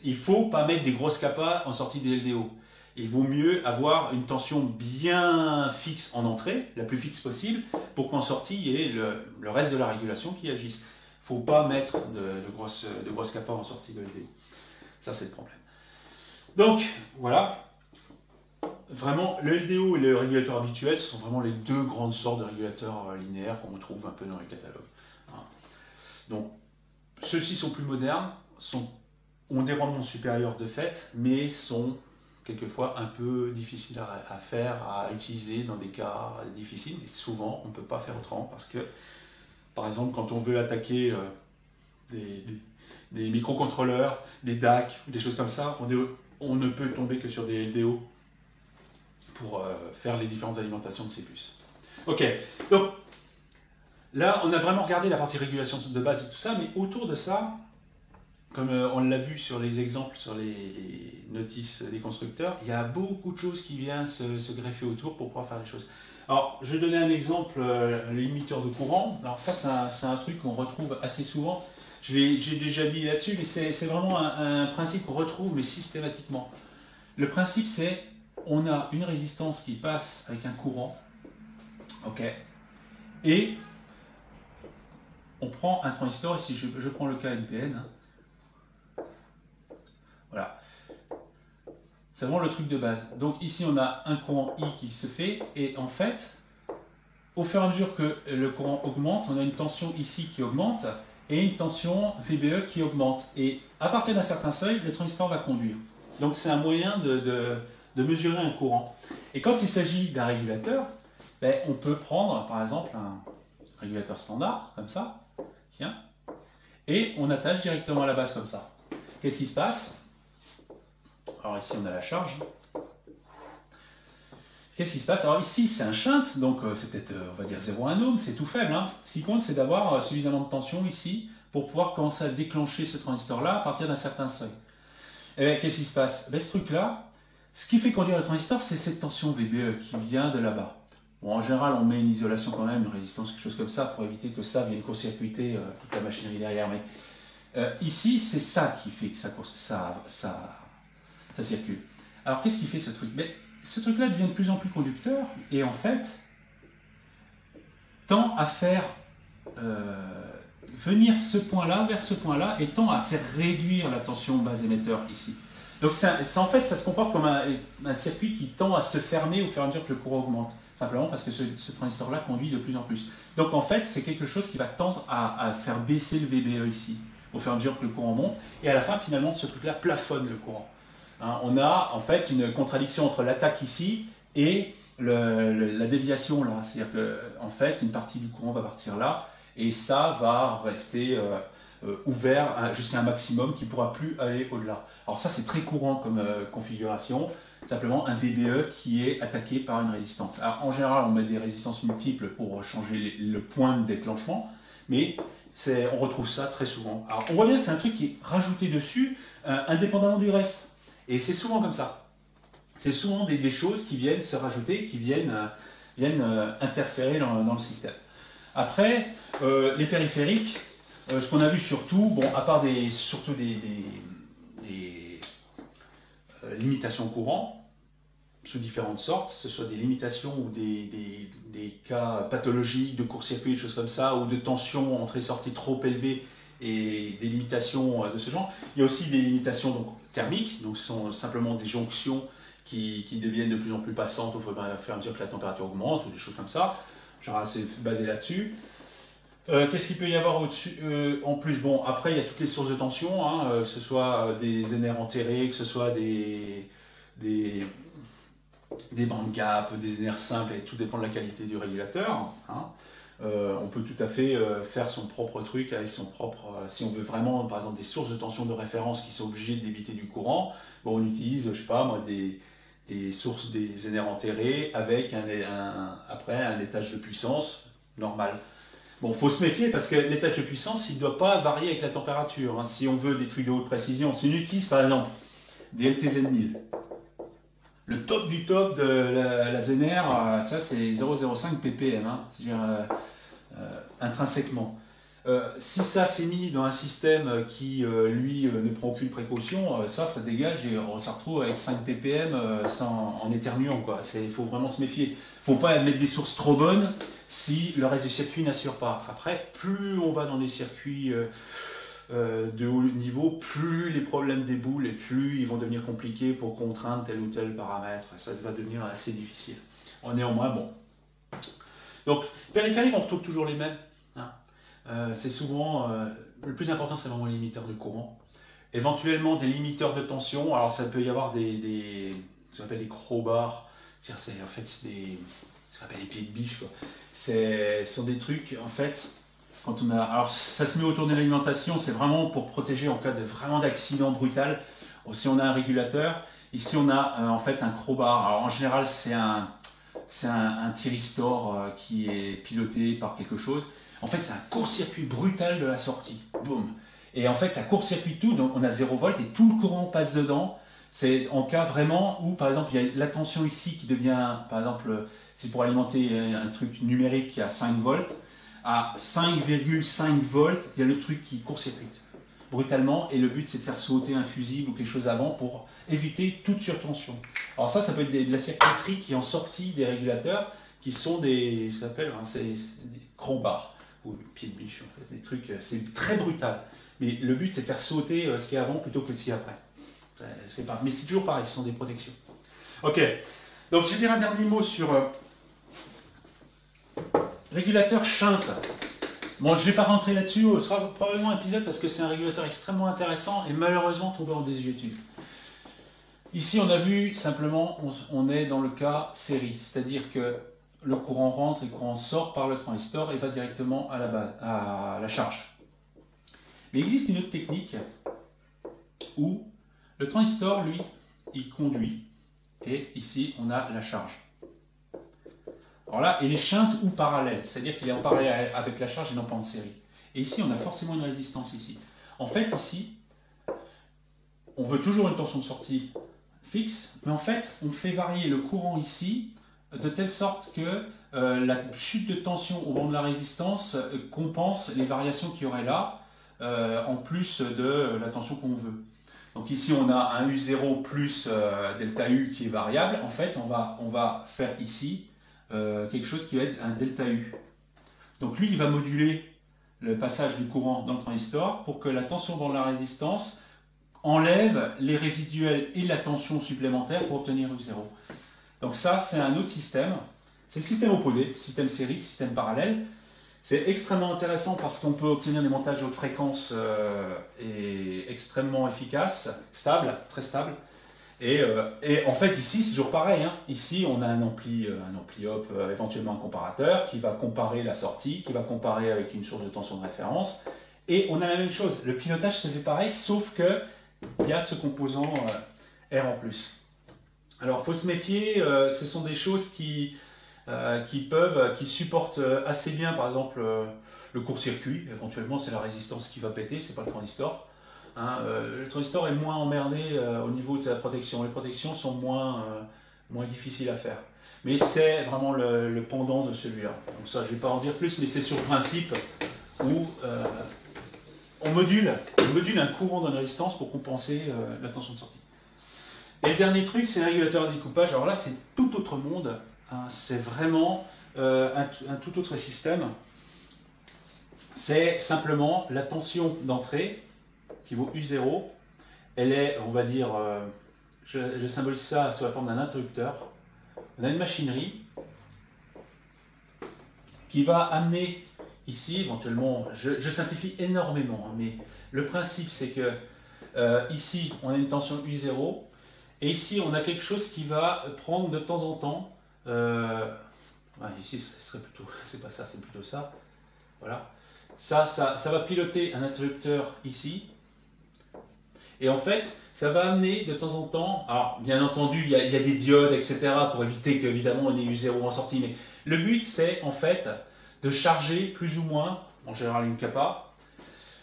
ne faut pas mettre des grosses capas en sortie des LDO. Il vaut mieux avoir une tension bien fixe en entrée, la plus fixe possible, pour qu'en sortie, il y ait le reste de la régulation qui agisse. Il ne faut pas mettre de grosses capas en sortie de LDO. Ça, c'est le problème. Donc, voilà. Vraiment, le LDO et le régulateur habituel, ce sont vraiment les deux grandes sortes de régulateurs linéaires qu'on retrouve un peu dans les catalogues. Donc, ceux-ci sont plus modernes, ont des rendements supérieurs de fait, mais sont quelquefois un peu difficiles à faire, à utiliser dans des cas difficiles. Et souvent, on ne peut pas faire autrement parce que, par exemple, quand on veut attaquer des microcontrôleurs, des DAC, des choses comme ça, on ne peut tomber que sur des LDO pour faire les différentes alimentations de ces puces. Ok, donc là, on a vraiment regardé la partie régulation de base et tout ça, mais autour de ça, comme on l'a vu sur les exemples, sur les notices des constructeurs, il y a beaucoup de choses qui viennent se greffer autour pour pouvoir faire les choses. Alors, je vais donner un exemple, le limiteur de courant. Alors ça, c'est un truc qu'on retrouve assez souvent. J'ai déjà dit là-dessus, mais c'est vraiment un principe qu'on retrouve, mais systématiquement. Le principe, c'est on a une résistance qui passe avec un courant, ok, et on prend un transistor, ici je prends le cas NPN, voilà, c'est vraiment le truc de base. Donc ici on a un courant I qui se fait, et en fait, au fur et à mesure que le courant augmente, on a une tension ici qui augmente, et une tension VBE qui augmente. Et à partir d'un certain seuil, le transistor va conduire. Donc c'est un moyen de mesurer un courant. Et quand il s'agit d'un régulateur, ben, on peut prendre par exemple un régulateur standard, comme ça, tiens, et on attache directement à la base comme ça. Qu'est-ce qui se passe? Alors ici on a la charge. Qu'est-ce qui se passe? Alors ici c'est un shunt, donc c'est peut-être, on va dire 0,1 ohm, c'est tout faible. Hein. Ce qui compte, c'est d'avoir suffisamment de tension ici pour pouvoir commencer à déclencher ce transistor-là à partir d'un certain seuil. Et bien, qu'est-ce qui se passe? Ben, ce truc-là, ce qui fait conduire le transistor, c'est cette tension VBE qui vient de là-bas. Bon, en général, on met une isolation quand même, une résistance, quelque chose comme ça, pour éviter que ça vienne court-circuiter toute la machinerie derrière. Mais ici, c'est ça qui fait que ça circule. Alors, qu'est-ce qui fait ce truc? Ben, ce truc-là devient de plus en plus conducteur et en fait tend à faire venir ce point-là vers ce point-là et tend à faire réduire la tension base émetteur ici. Donc en fait, ça se comporte comme un circuit qui tend à se fermer au fur et à mesure que le courant augmente. simplement parce que ce transistor-là conduit de plus en plus. Donc en fait, c'est quelque chose qui va tendre à faire baisser le VBE ici, au fur et à mesure que le courant monte, et à la fin, finalement, ce truc-là plafonne le courant. Hein, on a en fait une contradiction entre l'attaque ici et la déviation là. C'est-à-dire qu'en fait, une partie du courant va partir là, et ça va rester ouvert jusqu'à un maximum qui ne pourra plus aller au-delà. Alors ça, c'est très courant comme configuration. Simplement un VBE qui est attaqué par une résistance. Alors, en général, on met des résistances multiples pour changer le point de déclenchement, mais on retrouve ça très souvent. Alors, on voit bien, c'est un truc qui est rajouté dessus, indépendamment du reste. Et c'est souvent comme ça. C'est souvent des choses qui viennent se rajouter, qui viennent interférer dans le système. Après, les périphériques, ce qu'on a vu surtout, bon, à part surtout des limitations courant, sous différentes sortes, que ce soit des limitations ou des cas pathologiques de court-circuit, des choses comme ça, ou de tension entrée-sortie trop élevée et des limitations de ce genre. Il y a aussi des limitations donc, thermiques, donc ce sont simplement des jonctions qui deviennent de plus en plus passantes au fur et à mesure que la température augmente, ou des choses comme ça. Genre, c'est basé là-dessus. Qu'est-ce qu'il peut y avoir au-dessus en plus? Bon, après, il y a toutes les sources de tension, hein, que ce soit des NR enterrés, que ce soit des bandes gap, des NR simples, et tout dépend de la qualité du régulateur. Hein. On peut tout à fait faire son propre truc avec son propre... si on veut vraiment, par exemple, des sources de tension de référence qui sont obligées de débiter du courant, bon, on utilise, je sais pas moi, des sources, des NR enterrés avec après un étage de puissance normal. Bon, il faut se méfier parce que l'étage de puissance, il ne doit pas varier avec la température. Hein. Si on veut des trucs de haute précision, si on utilise par exemple des LTZ1000, le top du top de la Zener, ça c'est 0,05 ppm, hein, intrinsèquement. Si ça s'est mis dans un système qui, lui, ne prend aucune précaution, ça dégage et on se retrouve avec 5 ppm en éternuant. Il faut vraiment se méfier. Il ne faut pas mettre des sources trop bonnes si le reste du circuit n'assure pas. Après, plus on va dans des circuits de haut niveau, plus les problèmes déboulent et plus ils vont devenir compliqués pour contraindre tel ou tel paramètre. Ça va devenir assez difficile. Néanmoins, bon. Donc, périphériques, on retrouve toujours les mêmes. Hein. C'est souvent, le plus important, c'est vraiment les limiteurs de courant. Éventuellement, des limiteurs de tension. Alors, ça peut y avoir ce qu'on appelle des crowbars. En fait, c'est ce qu'on appelle des pieds de biche. Ce sont des trucs, en fait, quand on a... Alors, ça se met autour de l'alimentation, c'est vraiment pour protéger en cas vraiment d'accident brutal. Si on a un régulateur, ici, on a en fait un crowbar. Alors, en général, c'est un thyristor qui est piloté par quelque chose. En fait, c'est un court-circuit brutal de la sortie. Boum. Et en fait, ça court-circuite tout, donc on a 0 volt et tout le courant passe dedans. C'est en cas vraiment où, par exemple, il y a la tension ici qui devient, par exemple, c'est pour alimenter un truc numérique qui a 5 volts. À 5,5 volts, il y a le truc qui court-circuite brutalement. Et le but, c'est de faire sauter un fusible ou quelque chose avant pour éviter toute surtension. Alors ça peut être de la circuiterie qui est en sortie des régulateurs, qui sont ce qu'on appelle des crowbars. Ou pied de biche, en fait, des trucs, c'est très brutal. Mais le but, c'est de faire sauter ce qui est avant plutôt que ce qui est après. Mais c'est toujours pareil, ce sont des protections. Ok, donc je vais dire un dernier mot sur régulateur shunt. Bon, je ne vais pas rentrer là-dessus, ce sera probablement un épisode parce que c'est un régulateur extrêmement intéressant et malheureusement tombé en désuétude. Ici, on a vu simplement, on est dans le cas série, c'est-à-dire que le courant rentre et le courant sort par le transistor et va directement à la base, à la charge. Mais il existe une autre technique où le transistor, lui, il conduit et ici on a la charge. Alors là, il est shunt ou parallèle, c'est-à-dire qu'il est en parallèle avec la charge et non pas en série. Et ici, on a forcément une résistance ici. En fait, ici, on veut toujours une tension de sortie fixe, mais en fait, on fait varier le courant ici de telle sorte que la chute de tension au moment de la résistance compense les variations qu'il y aurait là, en plus de la tension qu'on veut. Donc ici on a un U0 plus delta U qui est variable. En fait on va faire ici quelque chose qui va être un delta U. Donc lui il va moduler le passage du courant dans le transistor pour que la tension dans la résistance enlève les résiduels et la tension supplémentaire pour obtenir U0. Donc ça c'est un autre système. C'est le système opposé, système série, système parallèle. C'est extrêmement intéressant parce qu'on peut obtenir des montages haute fréquence et extrêmement efficaces, stables, très stables. Et en fait, ici, c'est toujours pareil. Hein. Ici, on a un ampli op, éventuellement un comparateur, qui va comparer la sortie, qui va comparer avec une source de tension de référence. Et on a la même chose. Le pilotage se fait pareil, sauf qu'il y a ce composant R en plus. Alors, il faut se méfier. Ce sont des choses qui supportent assez bien, par exemple, le court-circuit. Éventuellement, c'est la résistance qui va péter, c'est pas le transistor. Hein, le transistor est moins emmerdé au niveau de sa protection. Les protections sont moins difficiles à faire. Mais c'est vraiment le pendant de celui-là. Donc ça, je ne vais pas en dire plus, mais c'est sur le principe où on module un courant dans la résistance pour compenser la tension de sortie. Et le dernier truc, c'est le régulateur de découpage. Alors là, c'est tout autre monde. Hein, c'est vraiment un tout autre système. C'est simplement la tension d'entrée qui vaut U0. Elle est, on va dire, je symbolise ça sous la forme d'un interrupteur. On a une machinerie qui va amener ici, éventuellement, je simplifie énormément, hein, mais le principe c'est que ici on a une tension U0 et ici on a quelque chose qui va prendre de temps en temps, ici ce serait plutôt, c'est pas ça, c'est plutôt ça, voilà, ça va piloter un interrupteur ici. Et en fait, ça va amener de temps en temps, alors bien entendu, il y a des diodes, etc., pour éviter qu'évidemment on ait U0 en sortie, mais le but c'est en fait de charger plus ou moins, en général une capa,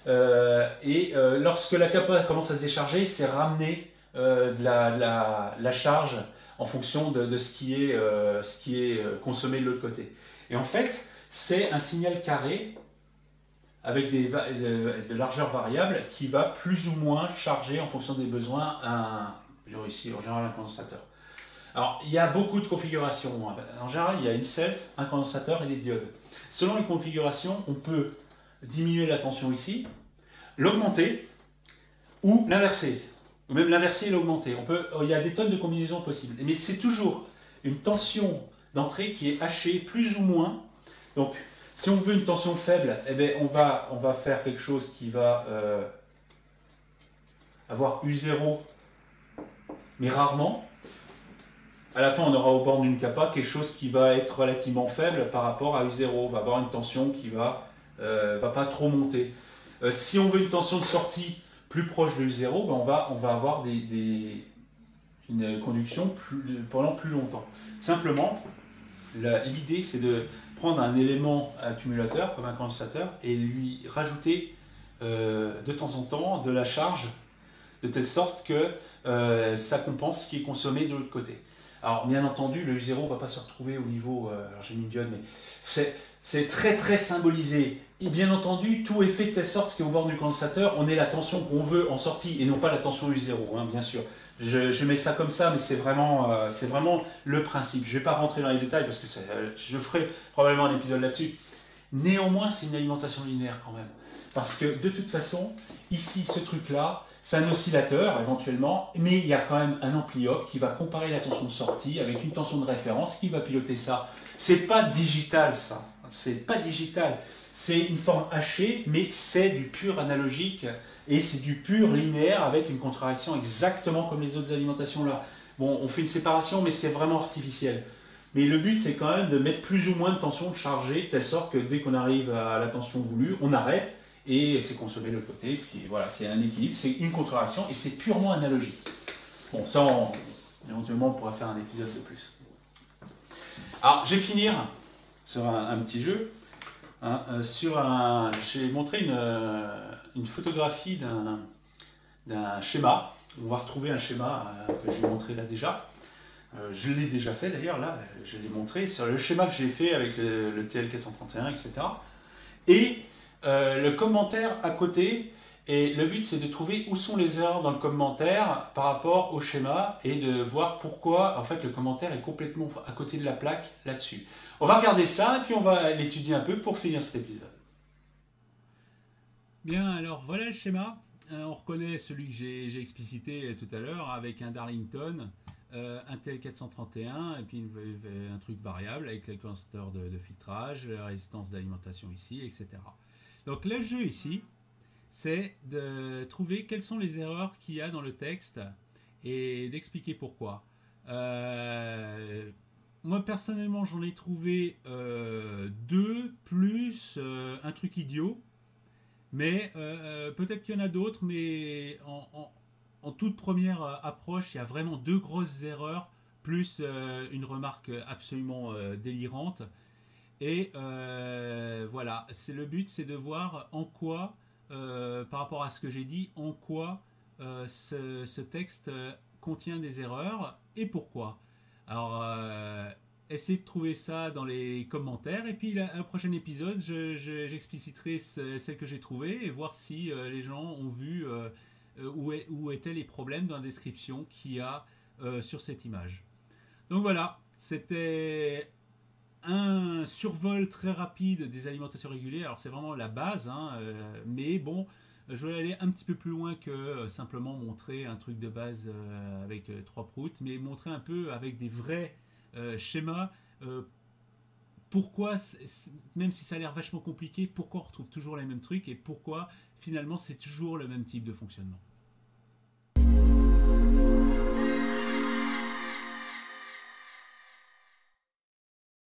lorsque la capa commence à se décharger, c'est ramener de la charge en fonction de ce qui est consommé de l'autre côté. Et en fait, c'est un signal carré avec de largeur variable qui va plus ou moins charger en fonction des besoins ici en général un condensateur. Alors il y a beaucoup de configurations. En général il y a une self, un condensateur et des diodes. Selon les configurations, on peut diminuer la tension ici, l'augmenter ou l'inverser. Ou même l'inverser et l'augmenter. Il y a des tonnes de combinaisons possibles. Mais c'est toujours une tension d'entrée qui est hachée plus ou moins. Donc si on veut une tension faible, eh bien, on va faire quelque chose qui va avoir U0, mais rarement. À la fin, on aura au bord d'une capa quelque chose qui va être relativement faible par rapport à U0. On va avoir une tension qui va pas trop monter. Si on veut une tension de sortie plus proche de U0, ben on va avoir une conduction pendant plus longtemps. Simplement, l'idée c'est de prendre un élément accumulateur comme un condensateur et lui rajouter de temps en temps de la charge de telle sorte que ça compense ce qui est consommé de l'autre côté. Alors bien entendu le U0 ne va pas se retrouver au niveau, alors j'ai mis une diode mais c'est très très symbolisé et bien entendu tout est fait de telle sorte qu'au bord du condensateur on ait la tension qu'on veut en sortie et non pas la tension U0 hein, bien sûr. Je mets ça comme ça, mais c'est vraiment le principe. Je ne vais pas rentrer dans les détails parce que je ferai probablement un épisode là-dessus. Néanmoins, c'est une alimentation linéaire quand même. Parce que de toute façon, ici, ce truc-là, c'est un oscillateur éventuellement, mais il y a quand même un ampli op qui va comparer la tension de sortie avec une tension de référence qui va piloter ça. C'est pas digital ça. C'est pas digital. C'est une forme hachée, mais c'est du pur analogique et c'est du pur linéaire avec une contraction exactement comme les autres alimentations là. Bon, on fait une séparation, mais c'est vraiment artificiel. Mais le but, c'est quand même de mettre plus ou moins de tension chargée, de telle sorte que dès qu'on arrive à la tension voulue, on arrête et c'est consommé de l'autre côté. Puis voilà, c'est un équilibre, c'est une contraction et c'est purement analogique. Bon, ça, éventuellement, on pourra faire un épisode de plus. Alors, je vais finir sur un petit jeu. J'ai montré une photographie d'un schéma. On va retrouver un schéma que j'ai montré là déjà. Je l'ai déjà fait d'ailleurs, là, je l'ai montré sur le schéma que j'ai fait avec le TL431, etc. Et le commentaire à côté, et le but c'est de trouver où sont les erreurs dans le commentaire par rapport au schéma et de voir pourquoi en fait le commentaire est complètement à côté de la plaque là-dessus. On va regarder ça et puis on va l'étudier un peu pour finir cet épisode. Bien, alors voilà le schéma. On reconnaît celui que j'ai explicité tout à l'heure avec un Darlington Intel 431 et puis un truc variable avec le curseur de filtrage, la résistance d'alimentation ici, etc. Donc le jeu ici, c'est de trouver quelles sont les erreurs qu'il y a dans le texte et d'expliquer pourquoi. Moi personnellement j'en ai trouvé deux plus un truc idiot, mais peut-être qu'il y en a d'autres, mais en toute première approche il y a vraiment deux grosses erreurs plus une remarque absolument délirante. Et voilà, c'est le but, c'est de voir en quoi, par rapport à ce que j'ai dit, en quoi ce texte contient des erreurs et pourquoi. Alors, essayez de trouver ça dans les commentaires et puis un prochain épisode, j'expliciterai celle que j'ai trouvée et voir si les gens ont vu où étaient les problèmes dans la description qu'il y a sur cette image. Donc voilà, c'était un survol très rapide des alimentations régulées. Alors c'est vraiment la base, hein, mais bon, je vais aller un petit peu plus loin que simplement montrer un truc de base avec trois proutes, mais montrer un peu avec des vrais schémas pourquoi, même si ça a l'air vachement compliqué, pourquoi on retrouve toujours les mêmes trucs et pourquoi finalement c'est toujours le même type de fonctionnement.